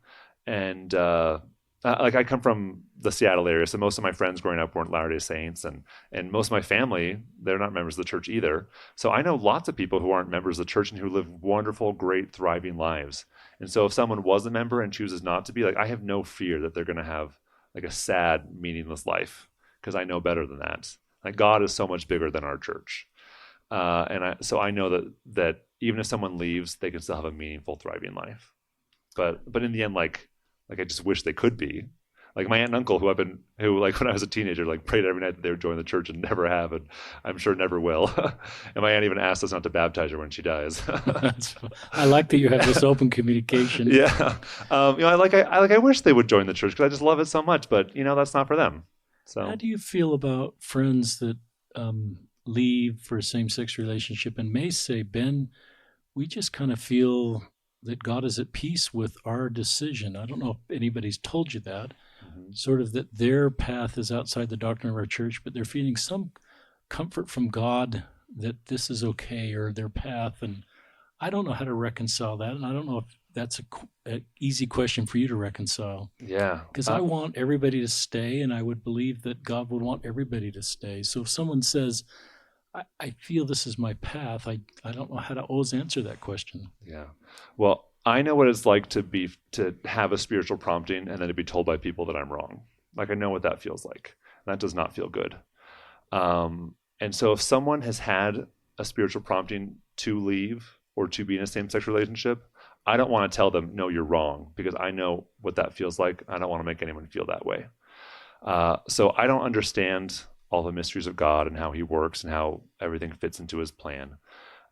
And like, I come from the Seattle area, so most of my friends growing up weren't Latter-day Saints, and most of my family, they're not members of the church either. So I know lots of people who aren't members of the church and who live wonderful, great, thriving lives. And so if someone was a member and chooses not to be, like, I have no fear that they're going to have like a sad, meaningless life, because I know better than that. Like, God is so much bigger than our church. So I know that even if someone leaves, they can still have a meaningful, thriving life. But in the end, like I just wish they could be. Like, my aunt and uncle, who like when I was a teenager, like, prayed every night that they would join the church, and never have, and I'm sure never will. And my aunt even asked us not to baptize her when she dies. I like that you have this open communication. Yeah. I wish they would join the church, because I just love it so much, but that's not for them. So how do you feel about friends that leave for a same-sex relationship and may say, Ben, we just kind of feel that God is at peace with our decision? I don't know if anybody's told you that, sort of that their path is outside the doctrine of our church, but they're feeling some comfort from God that this is okay, or their path. And I don't know how to reconcile that. And I don't know if that's an easy question for you to reconcile. Yeah. Because I want everybody to stay, and I would believe that God would want everybody to stay. So if someone says, I feel this is my path, I don't know how to always answer that question. Yeah. Well, I know what it's like to have a spiritual prompting and then to be told by people that I'm wrong. Like, I know what that feels like. That does not feel good. And so if someone has had a spiritual prompting to leave or to be in a same-sex relationship, I don't want to tell them, no, you're wrong, because I know what that feels like. I don't want to make anyone feel that way. So I don't understand all the mysteries of God and how he works and how everything fits into his plan.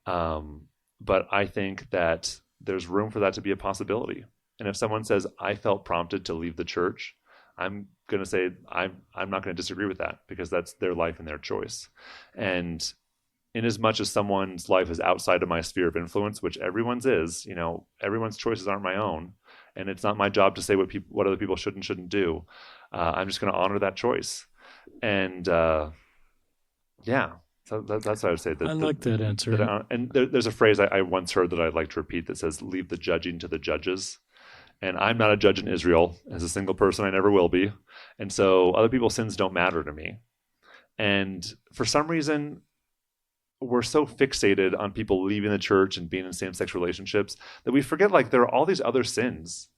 But I think that there's room for that to be a possibility. And if someone says, I felt prompted to leave the church, I'm going to say, I'm not going to disagree with that, because that's their life and their choice. And in as much as someone's life is outside of my sphere of influence, which everyone's is, everyone's choices aren't my own. And it's not my job to say what other people should and shouldn't do. I'm just going to honor that choice. And yeah, so that's what I would say. I like that answer. There's a phrase I once heard that I'd like to repeat that says, leave the judging to the judges. And I'm not a judge in Israel. As a single person, I never will be. And so other people's sins don't matter to me. And for some reason, we're so fixated on people leaving the church and being in same-sex relationships that we forget, like, there are all these other sins.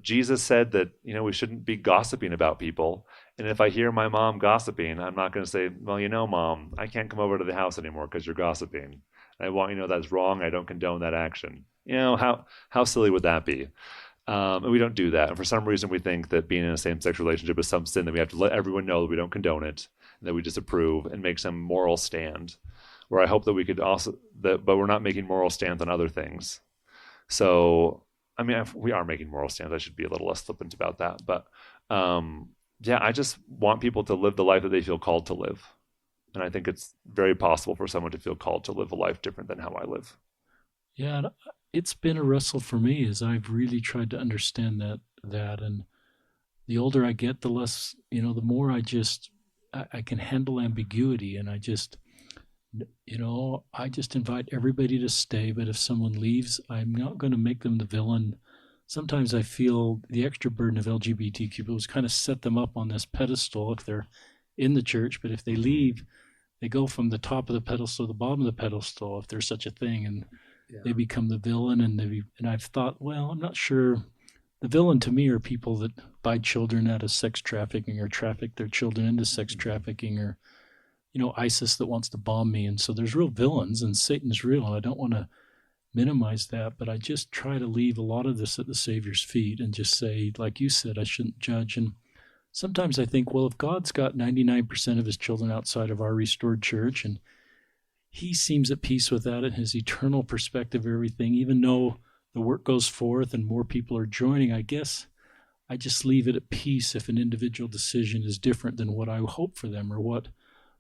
Jesus said that, we shouldn't be gossiping about people. And if I hear my mom gossiping, I'm not going to say, well, Mom, I can't come over to the house anymore because you're gossiping. I want you to know that's wrong. I don't condone that action. How silly would that be? And we don't do that. And for some reason, we think that being in a same-sex relationship is some sin that we have to let everyone know that we don't condone it, and that we disapprove, and make some moral stand. Where I hope that we could but we're not making moral stands on other things. So, I mean, if we are making moral stands, I should be a little less flippant about that. But yeah, I just want people to live the life that they feel called to live. And I think it's very possible for someone to feel called to live a life different than how I live. Yeah, it's been a wrestle for me as I've really tried to understand that. And the older I get, the less, the more I can handle ambiguity. And I just invite everybody to stay. But if someone leaves, I'm not going to make them the villain. Sometimes I feel the extra burden of LGBTQ people kind of set them up on this pedestal. If they're in the church, but if they leave, they go from the top of the pedestal to the bottom of the pedestal, if there's such a thing, and they become the villain. And I've thought, well, I'm not sure. The villain to me are people that buy children out of sex trafficking or traffic their children into sex trafficking, or ISIS that wants to bomb me. And so there's real villains, and Satan's real, and I don't want to minimize that, but I just try to leave a lot of this at the Savior's feet and just say, like you said, I shouldn't judge. And sometimes I think, well, if God's got 99% of his children outside of our restored church, and he seems at peace with that and his eternal perspective of everything, even though the work goes forth and more people are joining, I guess I just leave it at peace if an individual decision is different than what I hope for them or what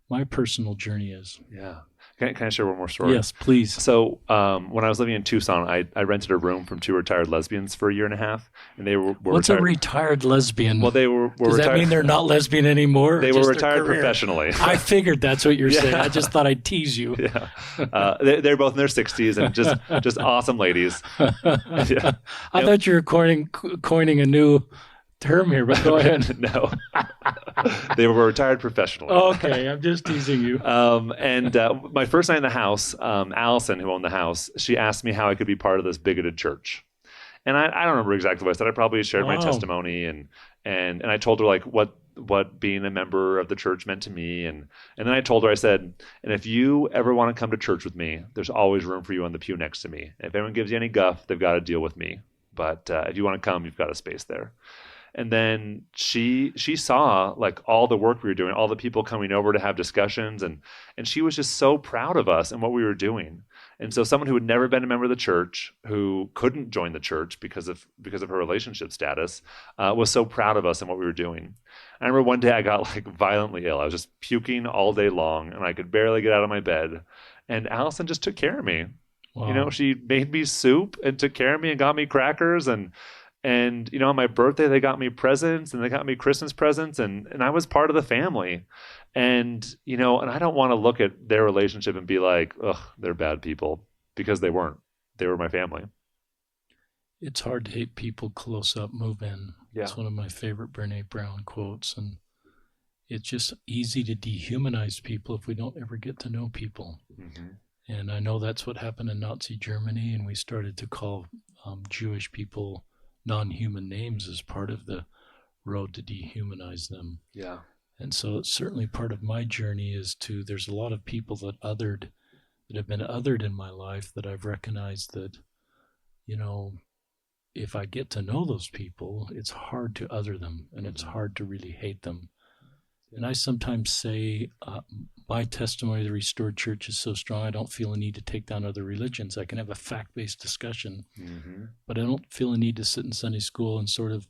my personal journey is. Yeah. Can I share one more story? Yes, please. So when I was living in Tucson, I rented a room from two retired lesbians for a year and a half, and they were What's retired. A retired lesbian? Well, they were Does retired. that mean they're not lesbian anymore? They were retired professionally. I figured that's what you're saying. Yeah. I just thought I'd tease you. Yeah, they're both in their 60s and just awesome ladies. Yeah. I thought you were coining a new term here, but go ahead. No, they were retired professionally. Okay, I'm just teasing you. And my first night in the house, Allison, who owned the house, she asked me how I could be part of this bigoted church. And I don't remember exactly what I said. I probably shared my testimony and I told her like what being a member of the church meant to me. And then I told her, I said, and if you ever want to come to church with me, there's always room for you on the pew next to me. If anyone gives you any guff, they've got to deal with me. But if you want to come, you've got a space there. And then she saw like all the work we were doing, all the people coming over to have discussions, and she was just so proud of us and what we were doing. And so someone who had never been a member of the church, who couldn't join the church because of her relationship status, was so proud of us and what we were doing. I remember one day I got like violently ill. I was just puking all day long, and I could barely get out of my bed. And Allison just took care of me. Wow. She made me soup and took care of me and got me crackers, and on my birthday, they got me presents and they got me Christmas presents, and I was part of the family. And I don't want to look at their relationship and be like, ugh, they're bad people, because they weren't. They were my family. It's hard to hate people close up, move in. Yeah. It's one of my favorite Brene Brown quotes. And it's just easy to dehumanize people if we don't ever get to know people. Mm-hmm. And I know that's what happened in Nazi Germany, and we started to call Jewish people non-human names as part of the road to dehumanize them. Yeah. And so it's certainly part of my journey there's a lot of people that have been othered in my life that I've recognized that, if I get to know those people, it's hard to other them, and it's hard to really hate them. And I sometimes say, my testimony of the restored church is so strong, I don't feel a need to take down other religions. I can have a fact-based discussion, but I don't feel a need to sit in Sunday school and sort of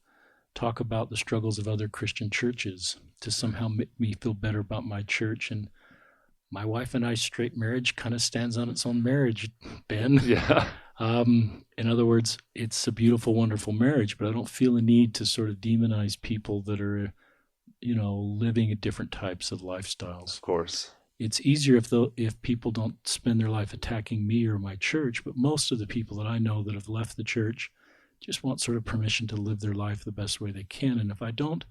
talk about the struggles of other Christian churches to somehow make me feel better about my church. And my wife and I's straight marriage kind of stands on its own marriage, Ben. Yeah. In other words, it's a beautiful, wonderful marriage, but I don't feel a need to sort of demonize people that are living at different types of lifestyles. Of course. It's easier if people don't spend their life attacking me or my church, but most of the people that I know that have left the church just want sort of permission to live their life the best way they can. And if I don't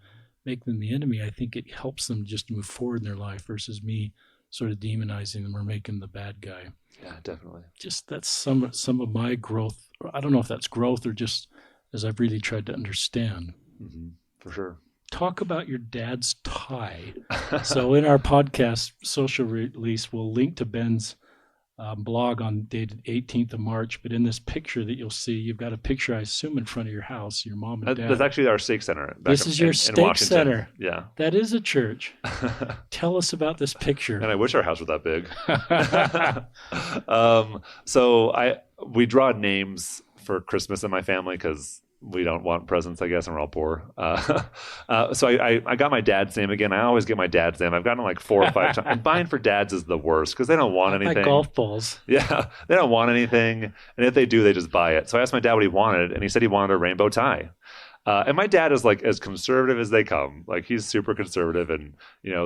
make them the enemy, I think it helps them just move forward in their life versus me sort of demonizing them or making them the bad guy. Yeah, definitely. Just that's some of my growth. I don't know if that's growth or just as I've really tried to understand. Mm-hmm. For sure. Talk about your dad's tie. So in our podcast social release, we'll link to Ben's blog on dated 18th of March. But in this picture that you'll see, you've got a picture, I assume, in front of your house, your mom and dad. That's actually our stake center. This is your stake center. Yeah. That is a church. Tell us about this picture. And I wish our house was that big. So we draw names for Christmas in my family because we don't want presents, I guess, and we're all poor. So I got my dad's name again. I always get my dad's name. I've gotten it like 4 or 5 times. And buying for dads is the worst because they don't want anything. Like golf balls. Yeah, they don't want anything. And if they do, they just buy it. So I asked my dad what he wanted, and he said he wanted a rainbow tie. And my dad is like as conservative as they come. Like he's super conservative and,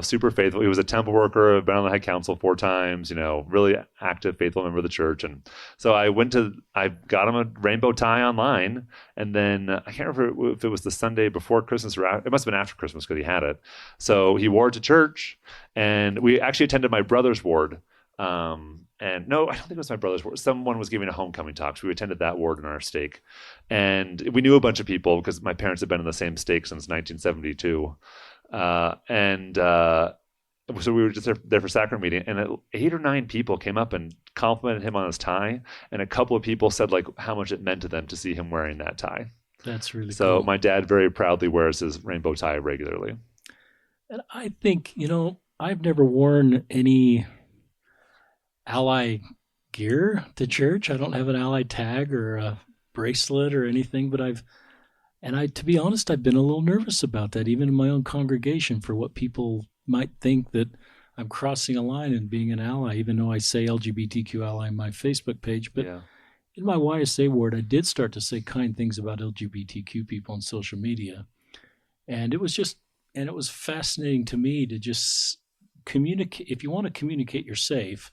super faithful. He was a temple worker, been on the head council 4 times, really active, faithful member of the church. And so I got him a rainbow tie online. And then I can't remember if it was the Sunday before Christmas or it must have been after Christmas because he had it. So he wore it to church, and we actually attended my brother's ward. And no, I don't think it was my brother's ward. Someone was giving a homecoming talk. So we attended that ward in our stake. And we knew a bunch of people because my parents had been in the same stake since 1972. So we were just there for sacrament meeting, and 8 or 9 people came up and complimented him on his tie. And a couple of people said like how much it meant to them to see him wearing that tie. That's really so cool. My dad very proudly wears his rainbow tie regularly. And I think, I've never worn any ally gear to church. I don't have an ally tag or a bracelet or anything, but to be honest, I've been a little nervous about that, even in my own congregation, for what people might think that I'm crossing a line and being an ally, even though I say LGBTQ ally on my Facebook page. But in my YSA ward, I did start to say kind things about LGBTQ people on social media. And it was fascinating to me to just communicate. If you want to communicate, you're safe.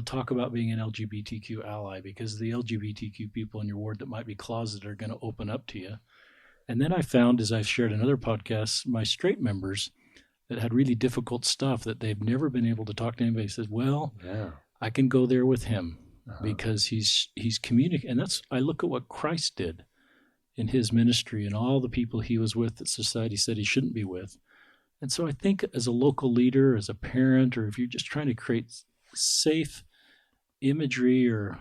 Talk about being an LGBTQ ally, because the LGBTQ people in your ward that might be closeted are going to open up to you. And then I found, as I've shared in other podcasts, my straight members that had really difficult stuff that they've never been able to talk to anybody says, well, I can go there with him because he's communicating. And I look at what Christ did in his ministry and all the people he was with that society said he shouldn't be with. And so I think as a local leader, as a parent, or if you're just trying to create safe imagery, or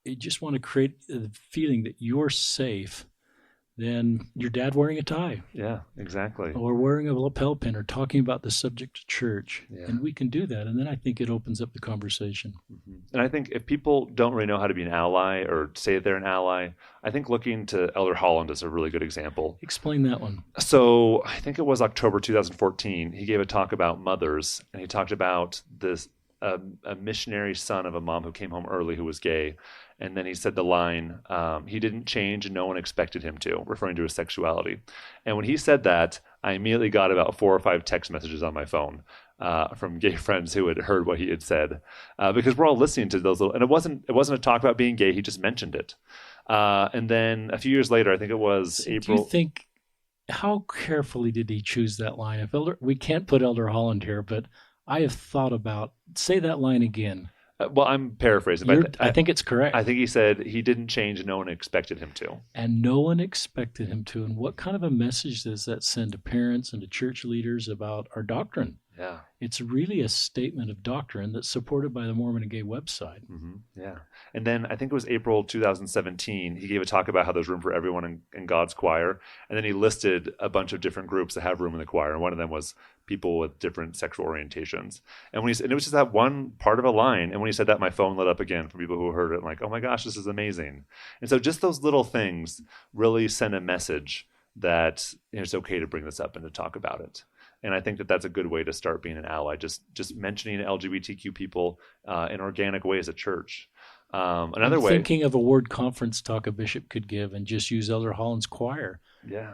you just want to create the feeling that you're safe, then your dad wearing a tie. Yeah, exactly. Or wearing a lapel pin, or talking about the subject of church. Yeah. And we can do that. And then I think it opens up the conversation. Mm-hmm. And I think if people don't really know how to be an ally or say they're an ally, I think looking to Elder Holland is a really good example. Explain that one. So I think it was October 2014. He gave a talk about mothers, and he talked about this a missionary son of a mom who came home early who was gay. And then he said the line, he didn't change and no one expected him to, referring to his sexuality. And when he said that, I immediately got about 4 or 5 text messages on my phone from gay friends who had heard what he had said, because we're all listening to those little, and it wasn't a talk about being gay. He just mentioned it. And then a few years later, I think it was April. Do you think, how carefully did he choose that line? We can't put Elder Holland here, but I have thought about, say that line again. Well, I'm paraphrasing, but I think it's correct. I think he said he didn't change and no one expected him to. And no one expected him to. And what kind of a message does that send to parents and to church leaders about our doctrine? Yeah. It's really a statement of doctrine that's supported by the Mormon and Gay website. Mm-hmm. Yeah. And then I think it was April 2017, he gave a talk about how there's room for everyone in God's choir. And then he listed a bunch of different groups that have room in the choir. And one of them was people with different sexual orientations. And it was just that one part of a line. And when he said that, my phone lit up again from people who heard it, like, oh my gosh, this is amazing. And so just those little things really send a message that it's okay to bring this up and to talk about it. And I think that that's a good way to start being an ally, just mentioning LGBTQ people in organic ways at church. Another way, thinking of a ward conference talk a bishop could give and just use Elder Holland's choir,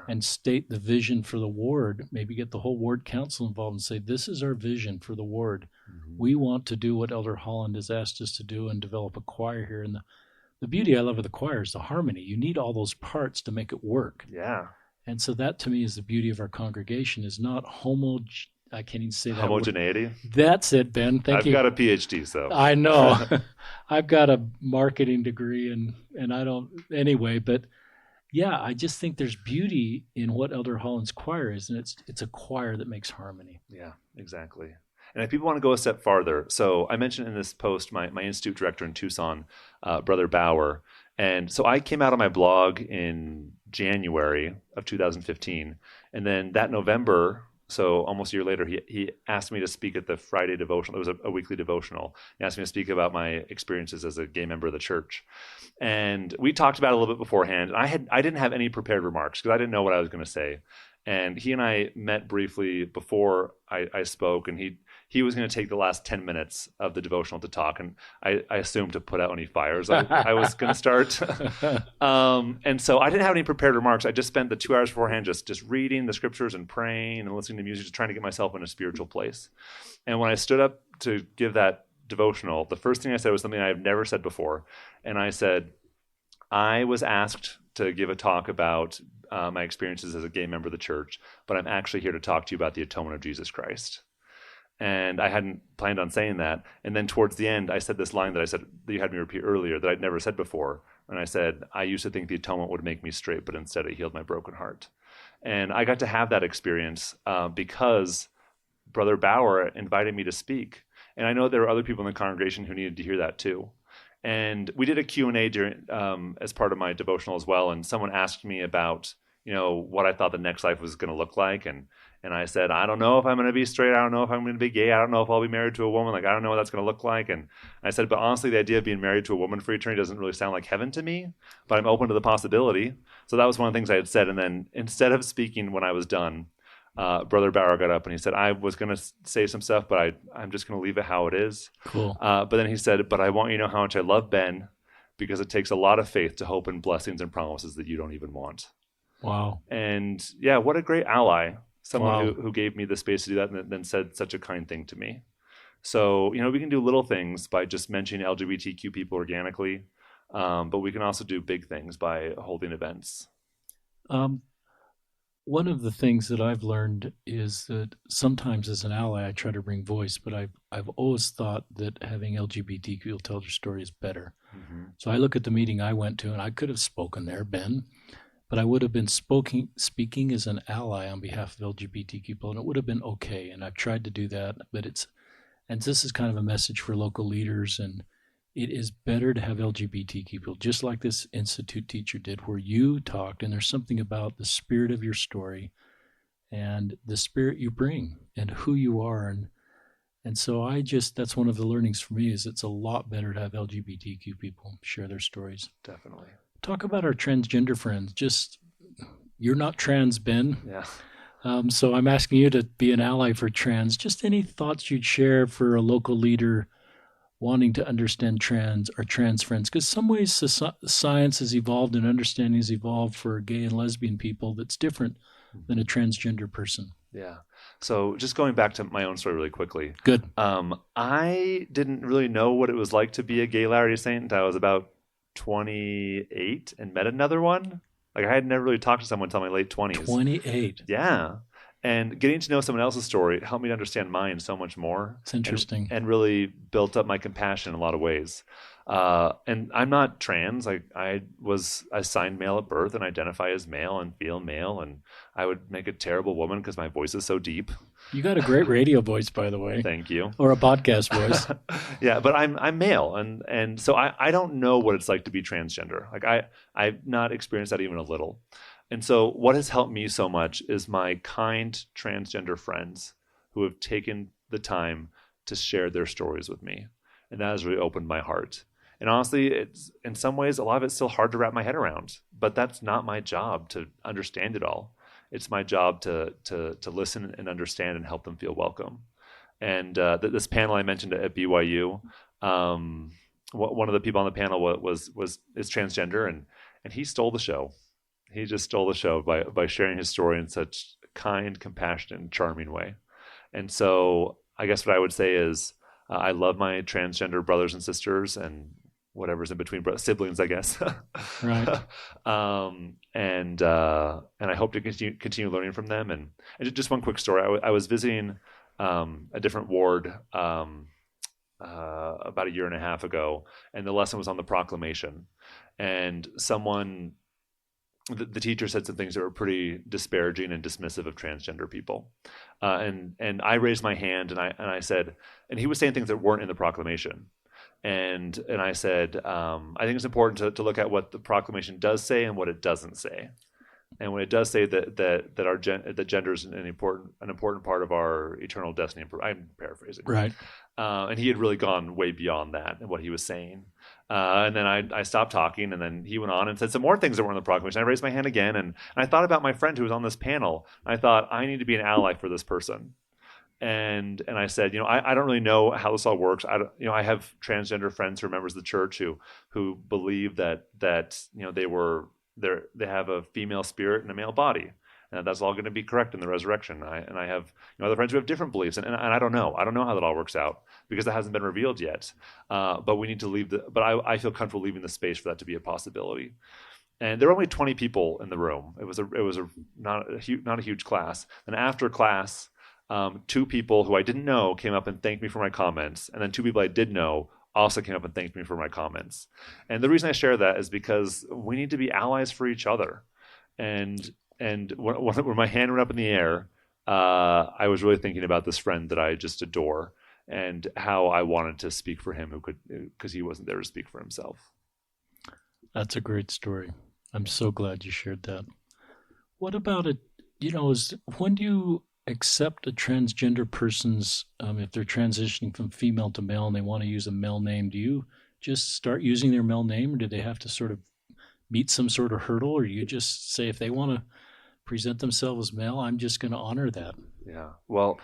and state the vision for the ward. Maybe get the whole ward council involved and say, this is our vision for the ward. Mm-hmm. We want to do what Elder Holland has asked us to do and develop a choir here. And the beauty I love of the choir is the harmony. You need all those parts to make it work. Yeah. And so that to me is the beauty of our congregation, is not I can't even say that homogeneity. Word. That's it, Ben. Thank you. I've got a PhD, so I know. I've got a marketing degree, and I don't anyway. But yeah, I just think there's beauty in what Elder Holland's choir is, and it's a choir that makes harmony. Yeah, exactly. And if people want to go a step farther, so I mentioned in this post my institute director in Tucson, Brother Bauer. And so I came out on my blog in January of 2015. And then that November, so almost a year later, he asked me to speak at the Friday devotional. It was a weekly devotional. He asked me to speak about my experiences as a gay member of the church. And we talked about it a little bit beforehand. And I didn't have any prepared remarks because I didn't know what I was going to say. And he and I met briefly before I spoke, and he was going to take the last 10 minutes of the devotional to talk, and I assumed to put out any fires I was going to start. And so I didn't have any prepared remarks. I just spent the 2 hours beforehand just reading the scriptures and praying and listening to music, just trying to get myself in a spiritual place. And when I stood up to give that devotional, the first thing I said was something I have never said before. And I said, I was asked to give a talk about my experiences as a gay member of the church, but I'm actually here to talk to you about the atonement of Jesus Christ. And I hadn't planned on saying that. And then towards the end, I said this line that I said that you had me repeat earlier that I'd never said before. And I said, I used to think the atonement would make me straight, but instead it healed my broken heart. And I got to have that experience because Brother Bauer invited me to speak. And I know there were other people in the congregation who needed to hear that too. And we did a Q&A during, as part of my devotional as well. And someone asked me about, what I thought the next life was going to look like. And I said, I don't know if I'm going to be straight. I don't know if I'm going to be gay. I don't know if I'll be married to a woman. Like, I don't know what that's going to look like. And I said, but honestly, the idea of being married to a woman for eternity doesn't really sound like heaven to me, but I'm open to the possibility. So that was one of the things I had said. And then instead of speaking when I was done, Brother Bauer got up and he said, I was going to say some stuff, but I'm just going to leave it how it is. Cool. But then he said, but I want you to know how much I love Ben, because it takes a lot of faith to hope in blessings and promises that you don't even want. Wow. And yeah, what a great ally. Someone Wow. who gave me the space to do that and then said such a kind thing to me. So, we can do little things by just mentioning LGBTQ people organically, but we can also do big things by holding events. One of the things that I've learned is that sometimes as an ally, I try to bring voice, but I've always thought that having LGBTQ people tell their story is better. Mm-hmm. So I look at the meeting I went to, and I could have spoken there, Ben, but I would have been speaking as an ally on behalf of LGBTQ people, and it would have been okay. And I've tried to do that, but and this is kind of a message for local leaders, and it is better to have LGBTQ people, just like this Institute teacher did, where you talked, and there's something about the spirit of your story and the spirit you bring and who you are. And so that's one of the learnings for me, is it's a lot better to have LGBTQ people share their stories. Definitely. Talk about our transgender friends. You're not trans, Ben. Yeah. So I'm asking you to be an ally for trans. Just any thoughts you'd share for a local leader wanting to understand trans friends? Because some ways science has evolved and understanding has evolved for gay and lesbian people that's different than a transgender person. Yeah. So just going back to my own story really quickly. Good. I didn't really know what it was like to be a gay Latter-day Saint until I was about 28 and met another one. Like, I had never really talked to someone until my late 20s. 28. Yeah. And getting to know someone else's story helped me to understand mine so much more. It's interesting. And really built up my compassion in a lot of ways. And I'm not trans. I was assigned male at birth and identify as male and feel male. And I would make a terrible woman because my voice is so deep. You got a great radio voice, by the way. Thank you. Or a podcast voice. Yeah, but I'm male. And so I don't know what it's like to be transgender. Like, I've not experienced that even a little. And so what has helped me so much is my kind transgender friends who have taken the time to share their stories with me. And that has really opened my heart. And honestly, it's in some ways, a lot of it's still hard to wrap my head around, but that's not my job to understand it all. It's my job to listen and understand and help them feel welcome. And this panel I mentioned at BYU, one of the people on the panel is transgender, and he stole the show. He just stole the show by sharing his story in such a kind, compassionate, and charming way. And so I guess what I would say is I love my transgender brothers and sisters and whatever's in between, siblings, I guess. Right. And I hope to continue learning from them. And just one quick story. I was visiting a different ward about a year and a half ago, and the lesson was on the proclamation. And the teacher said some things that were pretty disparaging and dismissive of transgender people. And I raised my hand and I said, and he was saying things that weren't in the proclamation. And I said, I think it's important to look at what the proclamation does say and what it doesn't say. And when it does say that gender is an important part of our eternal destiny, I'm paraphrasing, Right. and he had really gone way beyond that and what he was saying. And then I stopped talking, and then he went on and said some more things that were in the proclamation. I raised my hand again, and I thought about my friend who was on this panel. I thought, I need to be an ally for this person. And I said, I don't really know how this all works. I have transgender friends who are members of the church who believe that they have a female spirit and a male body, and that's all going to be correct in the resurrection. I have other friends who have different beliefs, and I don't know. I don't know how that all works out because it hasn't been revealed yet. But we need to leave but I feel comfortable leaving the space for that to be a possibility. And there were only 20 people in the room. It was not a huge class. And after class, two people who I didn't know came up and thanked me for my comments, and then two people I did know also came up and thanked me for my comments. And the reason I share that is because we need to be allies for each other. And when my hand went up in the air, I was really thinking about this friend that I just adore and how I wanted to speak for him because he wasn't there to speak for himself. That's a great story. I'm so glad you shared that. What about it? When do you accept a transgender person's, if they're transitioning from female to male and they want to use a male name, do you just start using their male name, or do they have to sort of meet some sort of hurdle, or do you just say if they want to present themselves as male, I'm just going to honor that? Yeah. Well,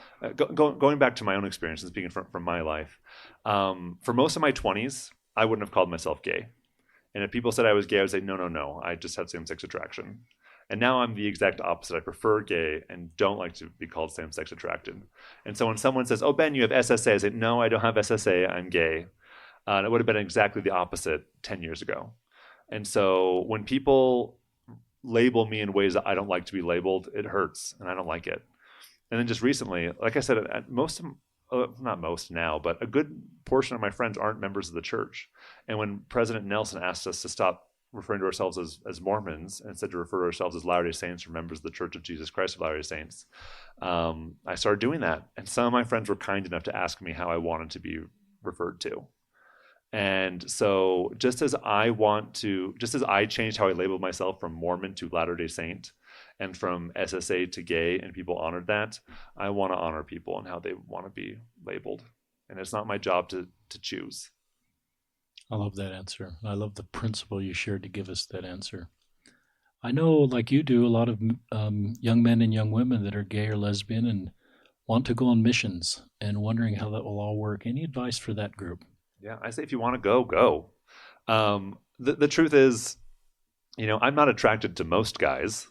going back to my own experience and speaking from my life, for most of my 20s, I wouldn't have called myself gay. And if people said I was gay, I would say, no, I just have same-sex attraction. And now I'm the exact opposite. I prefer gay and don't like to be called same-sex attracted. And so when someone says, oh, Ben, you have SSA, I say, no, I don't have SSA, I'm gay. And it would have been exactly the opposite 10 years ago. And so when people label me in ways that I don't like to be labeled, it hurts, and I don't like it. And then just recently, like I said, not most now, but a good portion of my friends aren't members of the church. And when President Nelson asked us to stop referring to ourselves as Mormons and instead to refer to ourselves as Latter-day Saints or members of the Church of Jesus Christ of Latter-day Saints, I started doing that. And some of my friends were kind enough to ask me how I wanted to be referred to. And so just as I changed how I labeled myself from Mormon to Latter-day Saint and from SSA to gay, and people honored that, I want to honor people and how they want to be labeled. And it's not my job to choose. I love that answer. I love the principle you shared to give us that answer. I know, like you do, a lot of young men and young women that are gay or lesbian and want to go on missions and wondering how that will all work. Any advice for that group? Yeah, I say if you want to go. The truth is, I'm not attracted to most guys.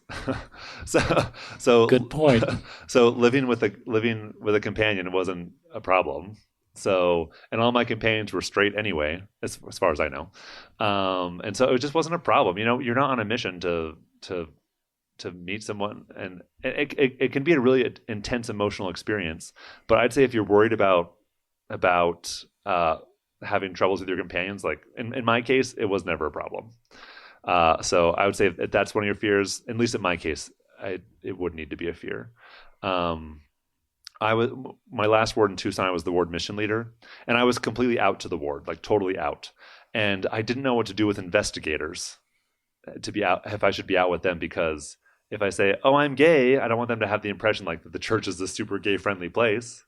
so good point. So living with a companion wasn't a problem. So, and all my companions were straight anyway, as far as I know. And so it just wasn't a problem. You're not on a mission to meet someone, and it can be a really intense emotional experience. But I'd say if you're worried about having troubles with your companions, like in my case, it was never a problem. So I would say if that's one of your fears, at least in my case, it would need to be a fear. My last ward in Tucson, I was the ward mission leader, and I was completely out to the ward, like totally out. And I didn't know what to do with investigators to be out, if I should be out with them, because if I say, oh, I'm gay, I don't want them to have the impression like that the church is this super gay friendly place.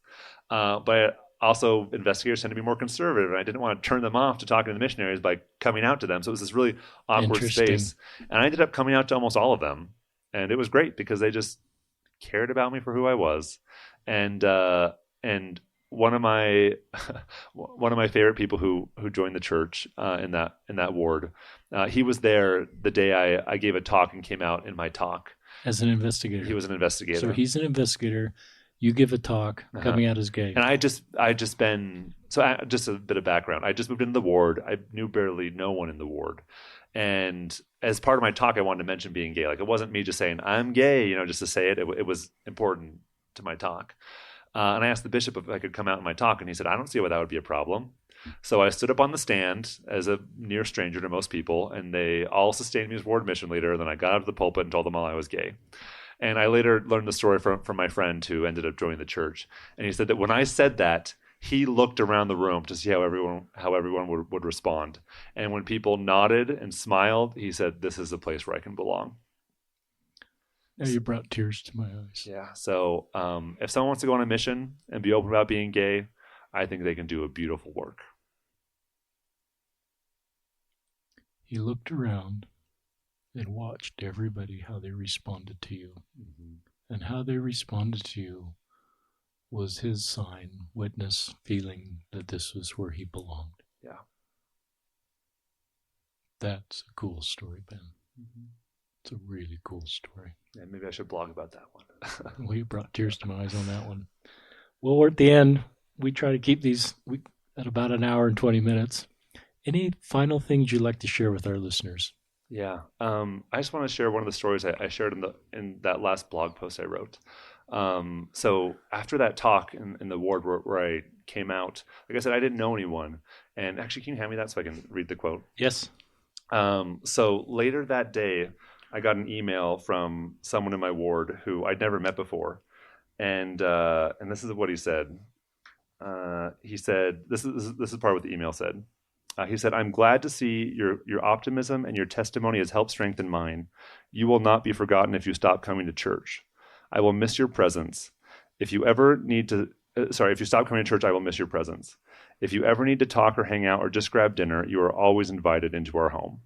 But also investigators tend to be more conservative, and I didn't want to turn them off to talking to the missionaries by coming out to them. So it was this really awkward space. And I ended up coming out to almost all of them. And it was great because they just cared about me for who I was. And one of my favorite people who joined the church in that ward, he was there the day I gave a talk and came out in my talk as an investigator. He was an investigator. So he's an investigator. You give a talk coming out as gay. And just a bit of background. I just moved into the ward. I knew barely no one in the ward. And as part of my talk, I wanted to mention being gay. Like, it wasn't me just saying, I'm gay, just to say it. It was important to my talk. And I asked the bishop if I could come out in my talk, and he said, I don't see why that would be a problem. So I stood up on the stand as a near stranger to most people, and they all sustained me as ward mission leader. And then I got out of the pulpit and told them all I was gay. And I later learned the story from my friend who ended up joining the church. And he said that when I said that, he looked around the room to see how everyone would respond. And when people nodded and smiled, he said, this is a place where I can belong. Now you brought tears to my eyes. Yeah. So if someone wants to go on a mission and be open about being gay, I think they can do a beautiful work. He looked around and watched everybody, how they responded to you. Mm-hmm. And how they responded to you was his sign, witness, feeling that this was where he belonged. Yeah. That's a cool story, Ben. Mm-hmm. It's a really cool story. Yeah, maybe I should blog about that one. Well, you brought tears to my eyes on that one. Well, we're at the end. We try to keep these at about an hour and 20 minutes. Any final things you'd like to share with our listeners? Yeah. I just want to share one of the stories I shared in that last blog post I wrote. So after that talk in the ward where I came out, like I said, I didn't know anyone. And actually, can you hand me that so I can read the quote? Yes. So later that day, I got an email from someone in my ward who I'd never met before. And this is what he said. He said, this is part of what the email said. He said, "I'm glad to see your optimism and your testimony has helped strengthen mine. You will not be forgotten if you stop coming to church. I will miss your presence. If you stop coming to church, I will miss your presence. If you ever need to talk or hang out or just grab dinner, you are always invited into our home."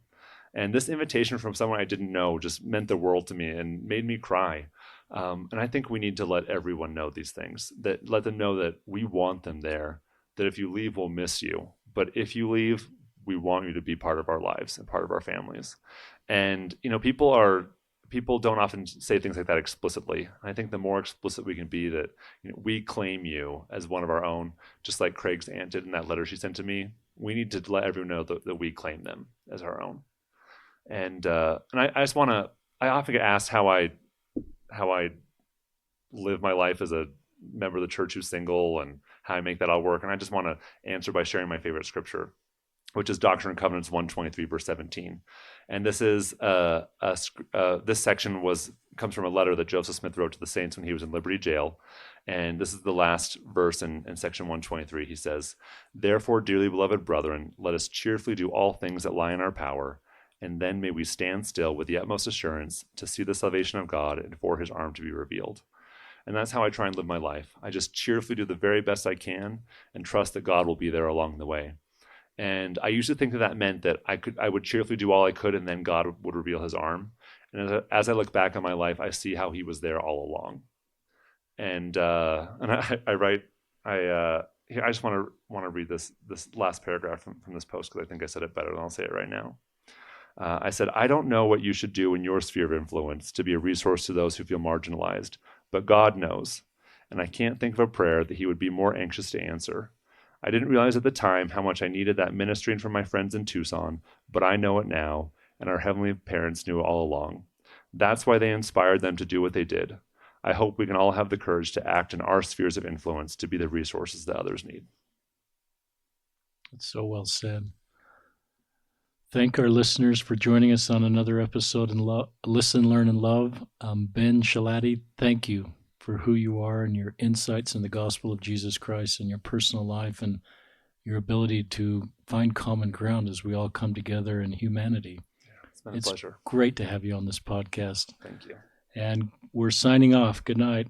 And this invitation from someone I didn't know just meant the world to me and made me cry. And I think we need to let everyone know these things, that let them know that we want them there, that if you leave, we'll miss you. But if you leave, we want you to be part of our lives and part of our families. And, people don't often say things like that explicitly. I think the more explicit we can be that we claim you as one of our own, just like Craig's aunt did in that letter she sent to me, we need to let everyone know that we claim them as our own. And I just want to, I often get asked how I live my life as a member of the church who's single and how I make that all work. And I just want to answer by sharing my favorite scripture, which is Doctrine and Covenants 123, verse 17. And this is this section comes from a letter that Joseph Smith wrote to the saints when he was in Liberty Jail. And this is the last verse in section 123. He says, "Therefore, dearly beloved brethren, let us cheerfully do all things that lie in our power, and then may we stand still with the utmost assurance to see the salvation of God and for his arm to be revealed." And that's how I try and live my life. I just cheerfully do the very best I can and trust that God will be there along the way. And I used to think that meant that I would cheerfully do all I could and then God would reveal his arm. And as I look back on my life, I see how he was there all along. And I write, here, I just want to read this last paragraph from this post because I think I said it better, and I'll say it right now. I said, "I don't know what you should do in your sphere of influence to be a resource to those who feel marginalized, but God knows. And I can't think of a prayer that he would be more anxious to answer. I didn't realize at the time how much I needed that ministering from my friends in Tucson, but I know it now, and our heavenly parents knew it all along. That's why they inspired them to do what they did. I hope we can all have the courage to act in our spheres of influence to be the resources that others need." It's so well said. Thank our listeners for joining us on another episode in Listen, Learn, and Love. Ben Schilaty, thank you for who you are and your insights in the gospel of Jesus Christ and your personal life and your ability to find common ground as we all come together in humanity. Yeah, it's been a pleasure. Great to have you on this podcast. Thank you. And we're signing off. Good night.